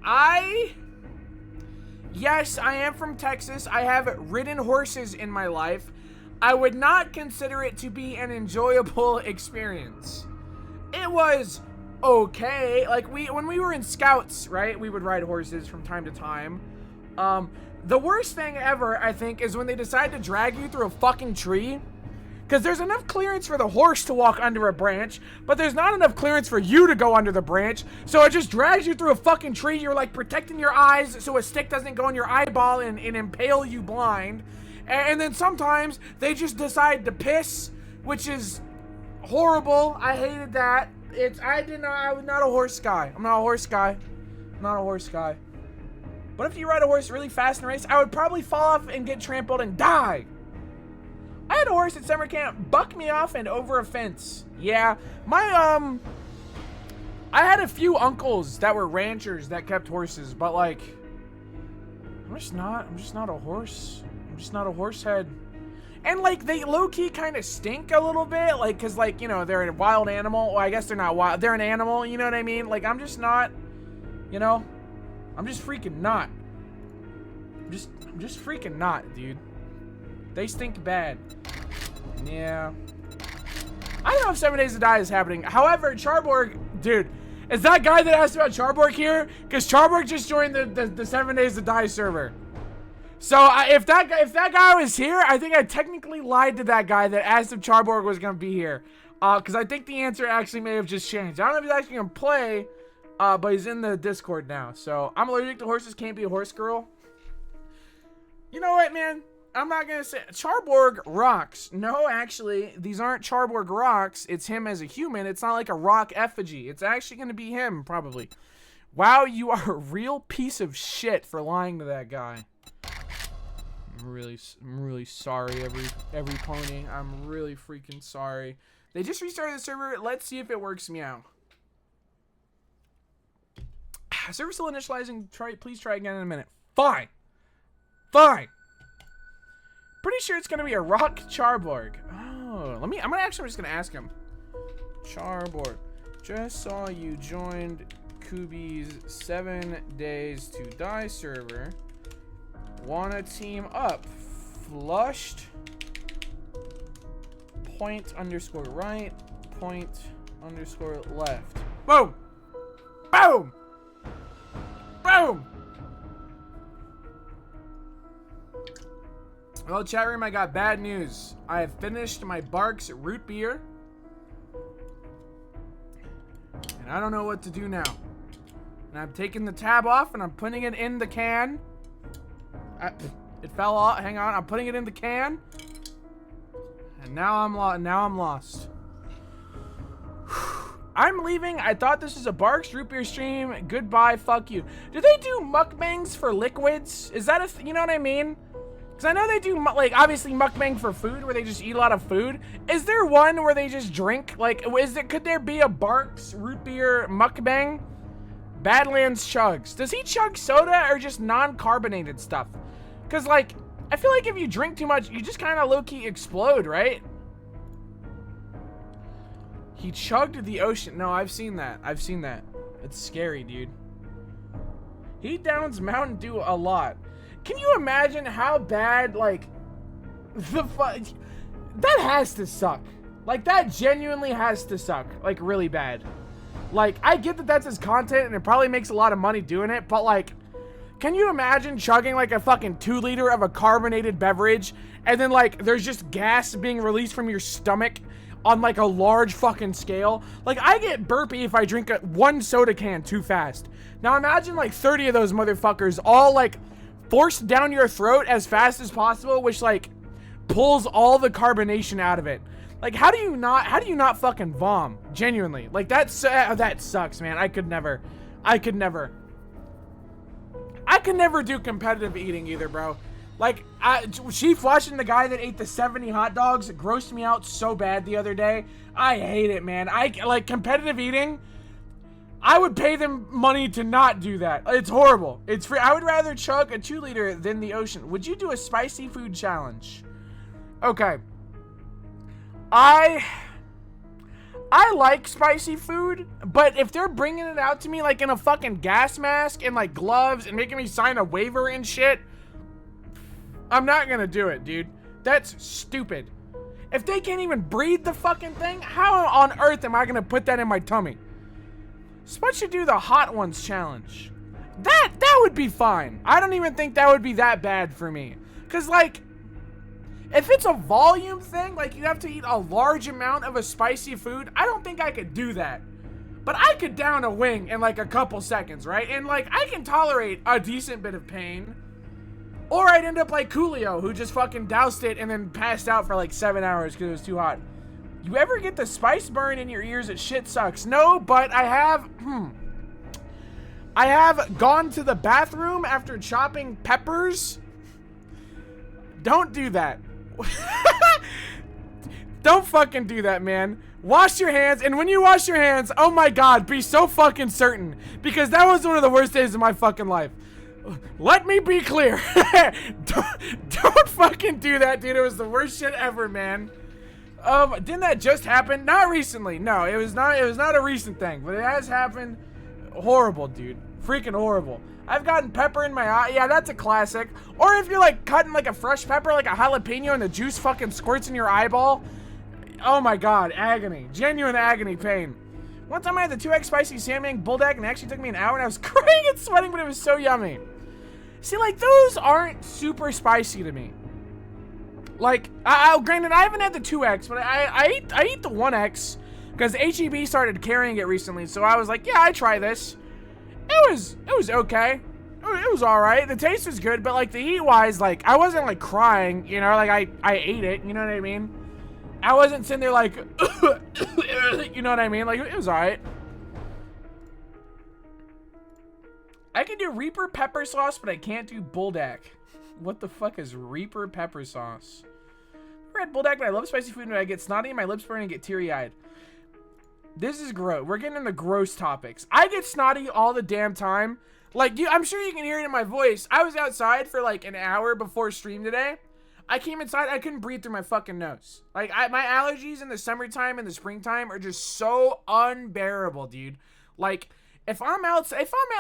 Yes, I am from Texas. I have ridden horses in my life. I would not consider it to be an enjoyable experience. It was okay. Like when we were in Scouts, right? We would ride horses from time to time. The worst thing ever, I think, is when they decide to drag you through a fucking tree. Because there's enough clearance for the horse to walk under a branch, but there's not enough clearance for you to go under the branch. So it just drags you through a fucking tree. You're like protecting your eyes so a stick doesn't go in your eyeball and impale you blind. And then sometimes they just decide to piss, which is horrible. I hated that. I was not a horse guy. I'm not a horse guy. But if you ride a horse really fast in a race, I would probably fall off and get trampled and die. I had a horse at summer camp buck me off and over a fence. Yeah, I had a few uncles that were ranchers that kept horses, but like, I'm just not a horse. I'm just not a horse head. And like, they low-key kind of stink a little bit, like, cause like, you know, they're a wild animal. Well, I guess they're not wild. They're an animal, you know what I mean? Like, I'm just not, you know? I'm just freaking not. I'm just freaking not, dude. They stink bad. Yeah. I don't know if 7 Days to Die is happening. However, Charborg, dude, is that guy that asked about Charborg here? Because Charborg just joined the 7 Days to Die server. So if that guy was here, I think I technically lied to that guy that asked if Charborg was gonna be here. Because I think the answer actually may have just changed. I don't know if he's actually gonna play. But he's in the Discord now. So, I'm allergic to horses, can't be a horse girl. You know what, man? I'm not gonna say... Charborg rocks. No, actually, these aren't Charborg rocks. It's him as a human. It's not like a rock effigy. It's actually gonna be him, probably. Wow, you are a real piece of shit for lying to that guy. I'm really sorry, every pony. I'm really freaking sorry. They just restarted the server. Let's see if it works meow. Server still initializing. Please try again in a minute. Fine. Pretty sure it's gonna be a rock Charborg. Oh, I'm just gonna ask him. Charborg, just saw you joined Kubi's 7 Days to Die server. Wanna team up? Flushed. Point_right. Point underscore left. Boom! Boom! Boom! Well, chat room, I got bad news. I have finished my Barks root beer. And I don't know what to do now. And I'm taking the tab off and I'm putting it in the can. It fell off. Hang on. I'm putting it in the can. And now I'm lost. I'm leaving. I thought this was a Barks root beer stream. Goodbye. Fuck you. Do they do mukbangs for liquids? Is that you know what I mean? Because I know they do, like, obviously mukbang for food where they just eat a lot of food. Is there one where they just drink? Like, could there be a Barks root beer mukbang? Badlands chugs. Does he chug soda or just non-carbonated stuff? Because, like, I feel like if you drink too much, you just kind of low-key explode, right? He chugged the ocean. No, I've seen that. I've seen that. It's scary, dude. He downs Mountain Dew a lot. Can you imagine how bad, like, that has to suck. Like, that genuinely has to suck. Like, really bad. Like, I get that that's his content and it probably makes a lot of money doing it, but, like, can you imagine chugging, like, a fucking 2 liter of a carbonated beverage and then, like, there's just gas being released from your stomach on, like, a large fucking scale? Like, I get burpy if I drink one soda can too fast. Now, imagine, like, 30 of those motherfuckers all, like, forced down your throat as fast as possible, which, like, pulls all the carbonation out of it. Like, how do you not fucking vom? Genuinely. Like, that sucks, man. I could never do competitive eating either, bro. Like, Chief, watching the guy that ate the 70 hot dogs grossed me out so bad the other day. I hate it, man. Like, competitive eating, I would pay them money to not do that. It's horrible. It's free. I would rather chug a 2 liter than the ocean. Would you do a spicy food challenge? Okay. I like spicy food, but if they're bringing it out to me like in a fucking gas mask and like gloves and making me sign a waiver and shit, I'm not gonna do it, dude. That's stupid. If they can't even breathe the fucking thing, how on earth am I gonna put that in my tummy? Spud should do the hot ones challenge. That would be fine. I don't even think that would be that bad for me. Cause like, if it's a volume thing, like you have to eat a large amount of a spicy food, I don't think I could do that. But I could down a wing in like a couple seconds, right? And like, I can tolerate a decent bit of pain. Or I'd end up like Coolio, who just fucking doused it and then passed out for like 7 hours because it was too hot. You ever get the spice burn in your ears? It shit sucks. No, but I have gone to the bathroom after chopping peppers. Don't do that. Don't fucking do that, man. Wash your hands, and when you wash your hands, oh my god, be so fucking certain, because that was one of the worst days of my fucking life. Let me be clear. don't fucking do that, dude. It was the worst shit ever, man. Didn't that just happen? Not recently. No, it was not a recent thing, but it has happened. Horrible, dude. Freaking horrible. I've gotten pepper in my eye. Yeah, that's a classic. Or if you're like cutting like a fresh pepper, like a jalapeno, and the juice fucking squirts in your eyeball. Oh my god, agony. Genuine agony pain. One time I had the 2x spicy salmon bulldog, and it actually took me an hour, and I was crying and sweating, but it was so yummy. See, like, those aren't super spicy to me. Like, granted, I haven't had the 2x, but I eat the 1x, because HEB started carrying it recently, so I was like, yeah, I'd try this. It was okay. It was alright. The taste was good, but like the heat-wise, like I wasn't like crying, you know, like I ate it, you know what I mean? I wasn't sitting there like, you know what I mean? Like it was alright. I can do Reaper pepper sauce, but I can't do Buldak. What the fuck is Reaper pepper sauce? I had Buldak, but I love spicy food, and I get snotty, my lips burn, and get teary-eyed. This is gross. We're getting into gross topics. I get snotty all the damn time. Like, I'm sure you can hear it in my voice. I was outside for like an hour before stream today. I came inside, I couldn't breathe through my fucking nose. Like, my allergies in the summertime and the springtime are just so unbearable, dude. Like, if I'm at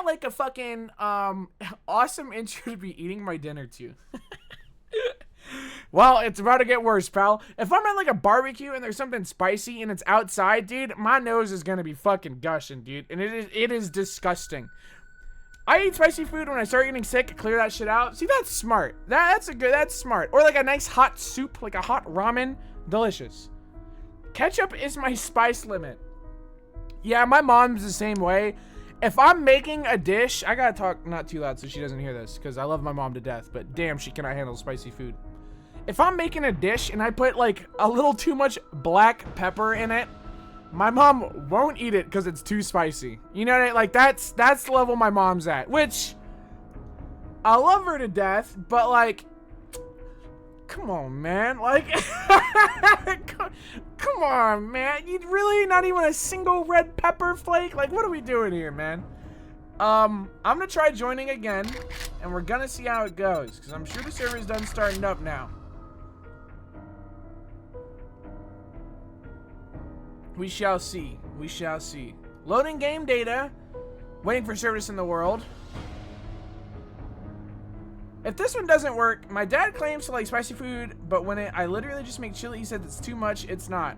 like a fucking awesome intro to be eating my dinner too. Well, it's about to get worse, pal. If I'm at like a barbecue and there's something spicy and it's outside, dude, my nose is gonna be fucking gushing, dude. And it is disgusting. I eat spicy food when I start getting sick, clear that shit out. See, that's smart. That's smart. Or like a nice hot soup, like a hot ramen. Delicious. Ketchup is my spice limit. Yeah, my mom's the same way. If I'm making a dish, I gotta talk not too loud so she doesn't hear this, because I love my mom to death, but damn, she cannot handle spicy food. If I'm making a dish and I put like a little too much black pepper in it, my mom won't eat it because it's too spicy. You know what I mean? Like, that's the level my mom's at, which I love her to death, but like, come on, man. Like, come on, man. You'd really not even a single red pepper flake? Like, what are we doing here, man? I'm gonna try joining again, and we're gonna see how it goes, because I'm sure the server's done starting up now. We shall see. We shall see. Loading game data. Waiting for service in the world. If this one doesn't work, my dad claims to like spicy food, but when I literally just make chili, he said it's too much. It's not.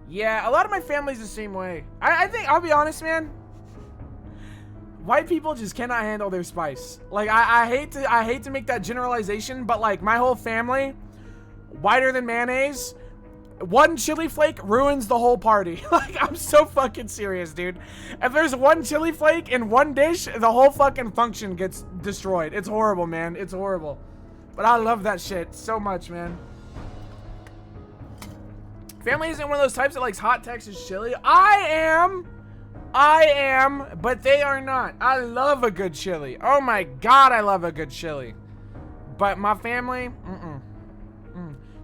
Yeah, a lot of my family's the same way. I think, I'll be honest, man. White people just cannot handle their spice. Like, I hate to make that generalization, but like my whole family, whiter than mayonnaise. One chili flake ruins the whole party. Like, I'm so fucking serious, dude. If there's one chili flake in one dish, the whole fucking function gets destroyed. It's horrible, man. It's horrible. But I love that shit so much, man. Family isn't one of those types that likes hot Texas chili. I am, but they are not. I love a good chili. Oh my God, I love a good chili. But my family,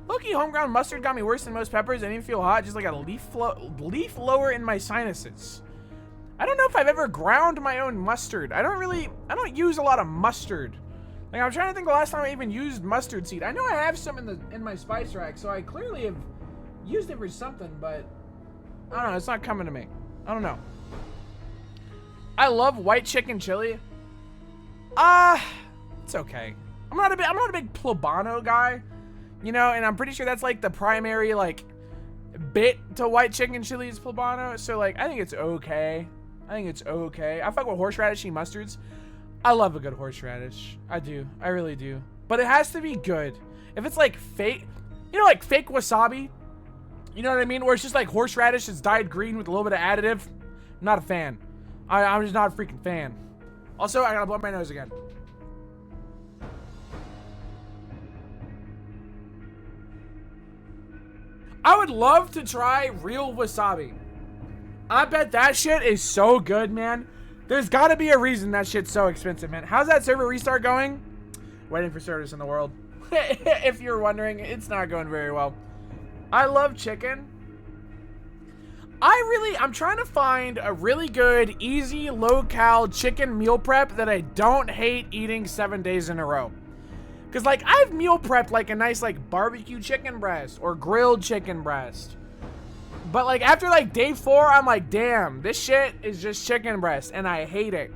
Low-key homegrown mustard got me worse than most peppers. I didn't even feel hot, just like a leaf lower in my sinuses. I don't know if I've ever ground my own mustard. I don't use a lot of mustard. Like, I'm trying to think the last time I even used mustard seed. I know I have some in my spice rack, so I clearly have used it for something, but I don't know, it's not coming to me. I don't know. I love white chicken chili. It's okay. I'm not a big poblano guy. You know, and I'm pretty sure that's like the primary like bit to white chicken chili is poblano. So like, I think it's okay. I fuck with horseradishy mustards. I love a good horseradish. I do. I really do. But it has to be good. If it's like fake, you know, like fake wasabi. You know what I mean? Where it's just like horseradish that's dyed green with a little bit of additive. I'm not a fan. I'm just not a freaking fan. Also, I gotta blow my nose again. I would love to try real wasabi. I bet that shit is so good, man. There's gotta be a reason that shit's so expensive, man. How's that server restart going? Waiting for service in the world. If you're wondering, it's not going very well. I love chicken. I'm trying to find a really good, easy, low-cal chicken meal prep that I don't hate eating 7 days in a row. Because, like, I've meal prepped, like, a nice, like, barbecue chicken breast or grilled chicken breast. But, like, after, like, day 4, I'm like, damn, this shit is just chicken breast, and I hate it.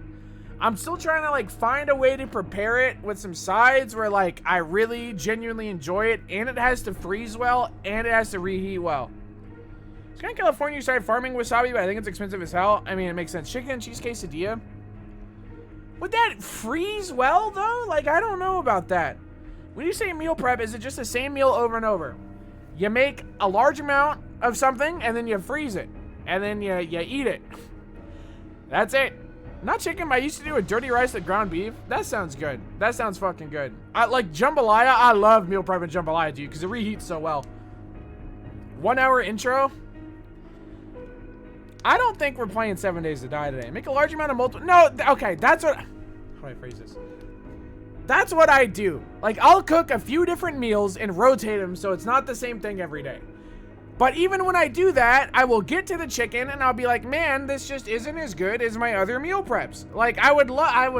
I'm still trying to, like, find a way to prepare it with some sides where, like, I really genuinely enjoy it, and it has to freeze well, and it has to reheat well. So in California, you started farming wasabi, but I think it's expensive as hell. I mean, it makes sense. Chicken and cheese quesadilla. Would that freeze well, though? Like, I don't know about that. When you say meal prep, is it just the same meal over and over? You make a large amount of something, and then you freeze it. And then you eat it. That's it. Not chicken, but I used to do a dirty rice with ground beef. That sounds good. That sounds fucking good. I like jambalaya. I love meal prep and jambalaya, dude, because it reheats so well. 1 hour intro. I don't think we're playing 7 Days to Die today. Make a large amount of multiple. No, okay, that's what. How do I phrase this? That's what I do. Like, I'll cook a few different meals and rotate them so it's not the same thing every day. But even when I do that, I will get to the chicken and I'll be like, man, this just isn't as good as my other meal preps. Like, I would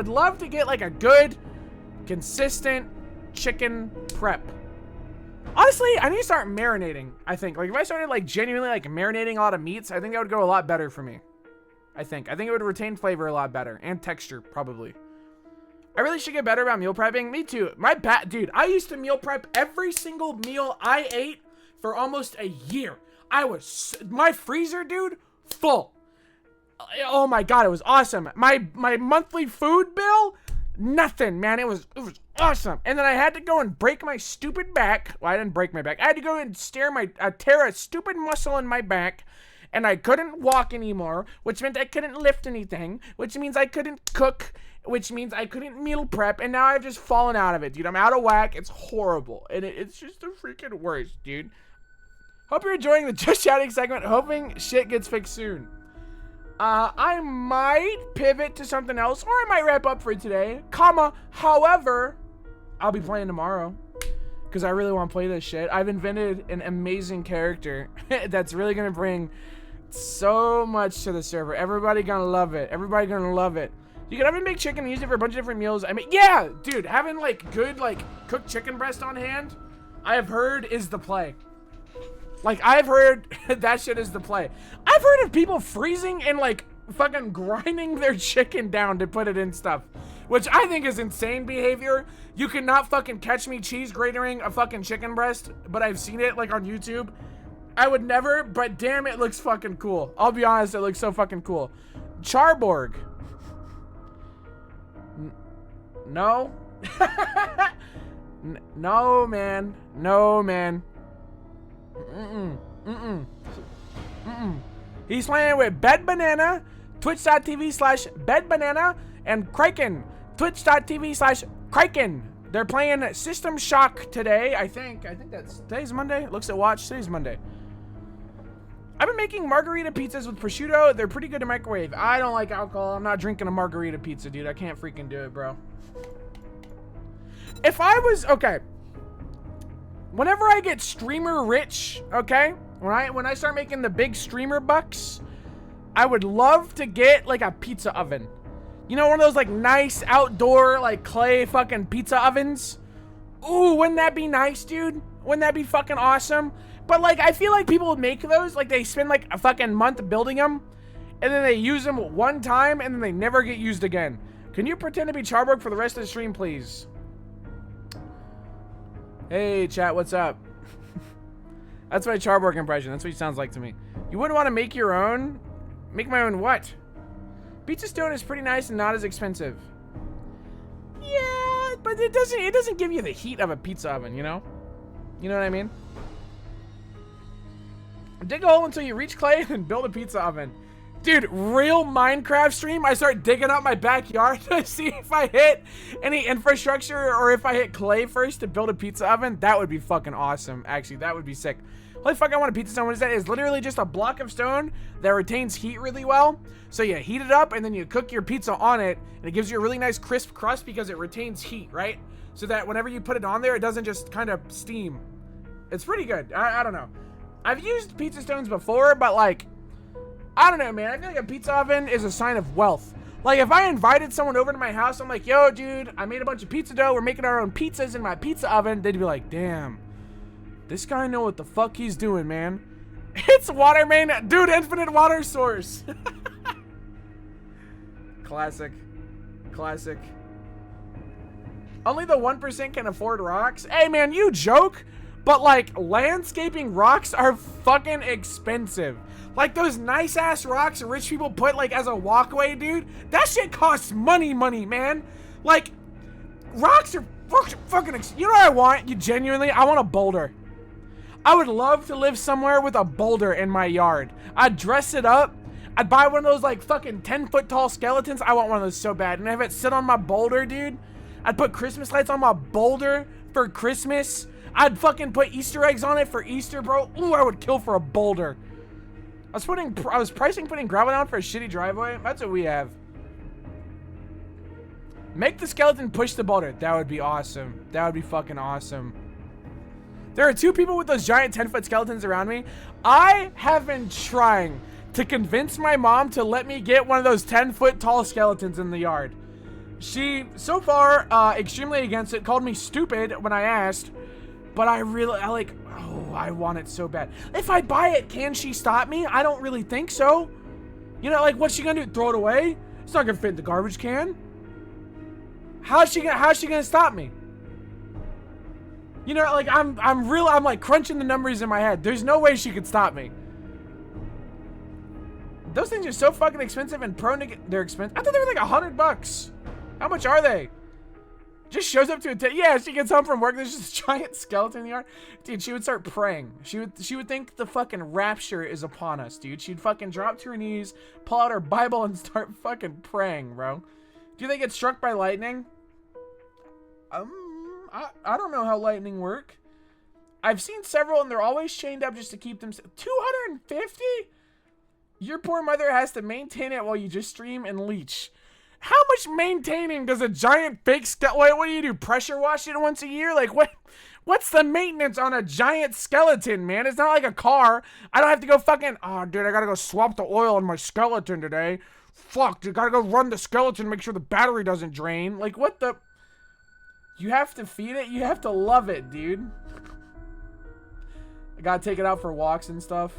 love to get like a good, consistent chicken prep. Honestly, I need to start marinating, I think. Like, if I started like genuinely like marinating a lot of meats, I think that would go a lot better for me. I think it would retain flavor a lot better and texture, probably. I really should get better about meal prepping. Me too. Dude, I used to meal prep every single meal I ate for almost a year. My freezer, dude, full. Oh my God, it was awesome. My monthly food bill, nothing, man. It was awesome. And then I had to go and break my stupid back. Well, I didn't break my back. I had to go and tear a stupid muscle in my back. And I couldn't walk anymore, which meant I couldn't lift anything, which means I couldn't cook, which means I couldn't meal prep, and now I've just fallen out of it, dude. I'm out of whack. It's horrible, and it's just the freaking worst, dude. Hope you're enjoying the Just Chatting segment, hoping shit gets fixed soon. I might pivot to something else, or I might wrap up for today, however, I'll be playing tomorrow, because I really want to play this shit. I've invented an amazing character that's really going to bring so much to the server. Everybody gonna love it. Everybody gonna love it. You can have a big chicken and use it for a bunch of different meals. I mean, yeah, dude, having like good like cooked chicken breast on hand, I have heard is the play. Like I've heard that shit is the play. I've heard of people freezing and like fucking grinding their chicken down to put it in stuff, which I think is insane behavior. You cannot fucking catch me cheese gratering a fucking chicken breast, but I've seen it like on YouTube. I would never, but damn, it looks fucking cool. I'll be honest, it looks so fucking cool. Charborg. No. No, man. No, man. He's playing with Bed Banana, twitch.tv/Bed Banana, and Kraken, twitch.tv/Kraken. They're playing System Shock today, I think. Today's Monday. Looks at watch. Today's Monday. I've been making margarita pizzas with prosciutto. They're pretty good to microwave. I don't like alcohol. I'm not drinking a margarita pizza, dude. I can't freaking do it, bro. If I was, okay. Whenever I get streamer rich, okay? When I start making the big streamer bucks, I would love to get like a pizza oven. You know, one of those like nice outdoor like clay fucking pizza ovens? Ooh, wouldn't that be nice, dude? Wouldn't that be fucking awesome? But like, I feel like people would make those, like they spend like a fucking month building them, and then they use them one time, and then they never get used again. Can you pretend to be Charborg for the rest of the stream, please? Hey, chat, what's up? That's my Charborg impression. That's what he sounds like to me. You wouldn't want to make your own? Make my own what? Pizza stone is pretty nice and not as expensive. Yeah, but it doesn't give you the heat of a pizza oven, you know? You know what I mean? Dig a hole until you reach clay and build a pizza oven. Dude, real Minecraft stream, I start digging up my backyard to see if I hit any infrastructure or if I hit clay first to build a pizza oven. That would be fucking awesome. Actually, that would be sick. Holy fuck, I want a pizza stone. What is that? It's literally just a block of stone that retains heat really well. So you heat it up and then you cook your pizza on it, and it gives you a really nice crisp crust because it retains heat, right? So that whenever you put it on there, it doesn't just kind of steam. It's pretty good. I don't know. I've used pizza stones before, but like, I don't know, man. I feel like a pizza oven is a sign of wealth. Like, if I invited someone over to my house, I'm like, yo, dude, I made a bunch of pizza dough. We're making our own pizzas in my pizza oven. They'd be like, damn, this guy know what the fuck he's doing, man. It's water main. Dude, infinite water source. Classic. Classic. Only the 1% can afford rocks. Hey, man, you joke, but, like, landscaping rocks are fucking expensive. Like, those nice-ass rocks rich people put, like, as a walkway, dude, that shit costs money, man. Like, rocks are fucking you know what I want? I want a boulder. I would love to live somewhere with a boulder in my yard. I'd dress it up. I'd buy one of those, like, fucking 10-foot tall skeletons. I want one of those so bad. And have it sit on my boulder, dude. I'd put Christmas lights on my boulder for Christmas. I'd fucking put Easter eggs on it for Easter, bro. Ooh, I would kill for a boulder. I was pricing putting gravel down for a shitty driveway. That's what we have. Make the skeleton push the boulder. That would be awesome. That would be fucking awesome. There are 2 people with those giant 10-foot skeletons around me. I have been trying to convince my mom to let me get one of those 10-foot tall skeletons in the yard. She, so far, extremely against it, called me stupid when I asked. But I want it so bad. If I buy it, can she stop me? I don't really think so. You know, like, what's she gonna do? Throw it away? It's not gonna fit in the garbage can. How's she gonna stop me? You know, like I'm like crunching the numbers in my head. There's no way she could stop me. Those things are so fucking expensive and prone to get, they're expensive. I thought they were like $100. How much are they? Just shows up to a yeah, she gets home from work, there's just a giant skeleton in the yard. Dude, she would start praying. She would think the fucking rapture is upon us, dude. She'd fucking drop to her knees, pull out her Bible, and start fucking praying, bro. Do they get struck by lightning? I don't know how lightning work. I've seen several, and they're always chained up just to keep them. 250? Your poor mother has to maintain it while you just stream and leech. How much maintaining does a giant fake skeleton? Wait, what do? Pressure wash it once a year? Like, what's the maintenance on a giant skeleton, man? It's not like a car. I don't have to go fucking, oh, dude, I gotta go swap the oil on my skeleton today. Fuck, dude, gotta go run the skeleton, make sure the battery doesn't drain. Like, what the? You have to feed it? You have to love it, dude. I gotta take it out for walks and stuff.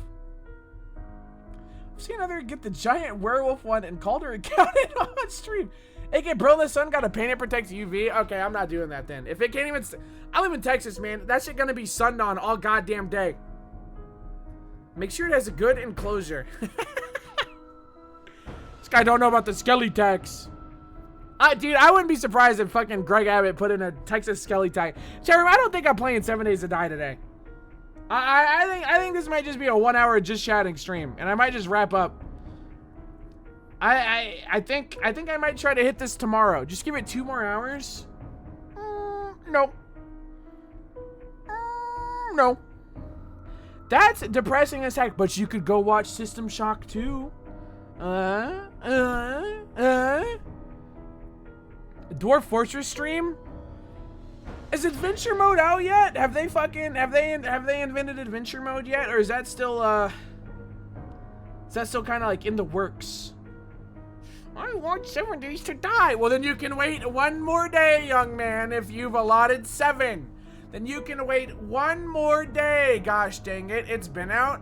I've seen another get the giant werewolf one and called her accountant on stream. AK Bro in the Sun got a paint that protects UV. Okay, I'm not doing that then. If it can't even... I live in Texas, man. That shit gonna be sunned on all goddamn day. Make sure it has a good enclosure. This guy don't know about the skelly tax. Dude, I wouldn't be surprised if fucking Greg Abbott put in a Texas skelly tax. Jeremy, I don't think I'm playing 7 Days to Die today. I think this might just be a 1 hour just chatting stream, and I might just wrap up. I think I might try to hit this tomorrow. Just give it 2 more hours. No. No. That's depressing as heck, but you could go watch System Shock 2. Dwarf Fortress stream? Is adventure mode out yet? Have they invented adventure mode yet, or is that still kind of like in the works? I want 7 days to die. Well, then you can wait 1 more day, young man. If you've allotted 7, then you can wait 1 more day. Gosh dang it, it's been out.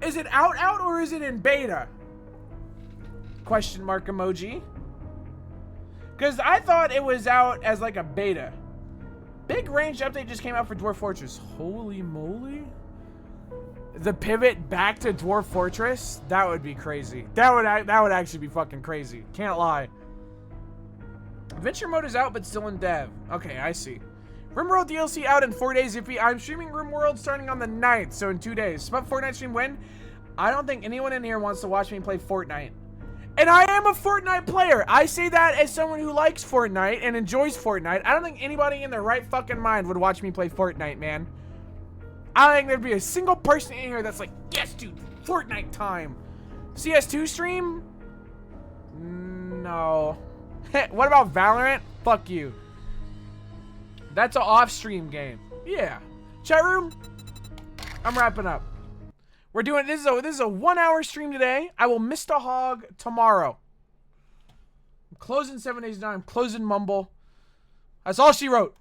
Is it out, or is it in beta? Question mark emoji. Because I thought it was out as like a beta. Big range update just came out for Dwarf Fortress. Holy moly. The pivot back to Dwarf Fortress? That would be crazy. That would actually be fucking crazy. Can't lie. Adventure mode is out, but still in dev. Okay, I see. RimWorld DLC out in 4 days. I'm streaming RimWorld starting on the 9th, so in 2 days. But Fortnite stream when? I don't think anyone in here wants to watch me play Fortnite. And I am a Fortnite player. I say that as someone who likes Fortnite and enjoys Fortnite. I don't think anybody in their right fucking mind would watch me play Fortnite, man. I don't think there'd be a single person in here that's like, yes, dude, Fortnite time. CS2 stream? No. What about Valorant? Fuck you. That's an off-stream game. Yeah. Chat room? I'm wrapping up. We're doing this is a 1 hour stream today. I will miss the hog tomorrow. I'm closing 7 Days Now. I'm closing Mumble. That's all she wrote.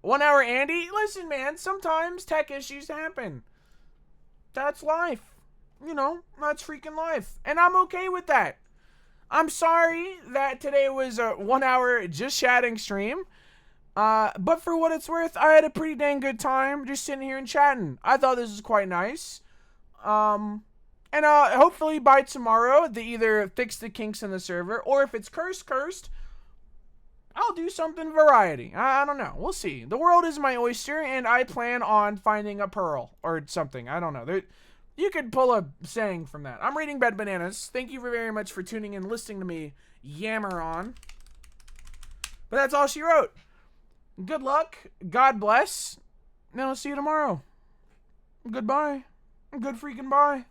1 hour Andy. Listen, man. Sometimes tech issues happen. That's life. You know, that's freaking life, and I'm okay with that. I'm sorry that today was a 1 hour just chatting stream. But for what it's worth, I had a pretty dang good time just sitting here and chatting. I thought this was quite nice. And hopefully by tomorrow they either fix the kinks in the server, or if it's cursed, I'll do something variety. I don't know. We'll see. The world is my oyster, and I plan on finding a pearl or something. I don't know. You could pull a saying from that. I'm reading Bed Bananas. Thank you very much for tuning in, listening to me yammer on. But that's all she wrote. Good luck. God bless. And I'll see you tomorrow. Goodbye. Good freaking bye.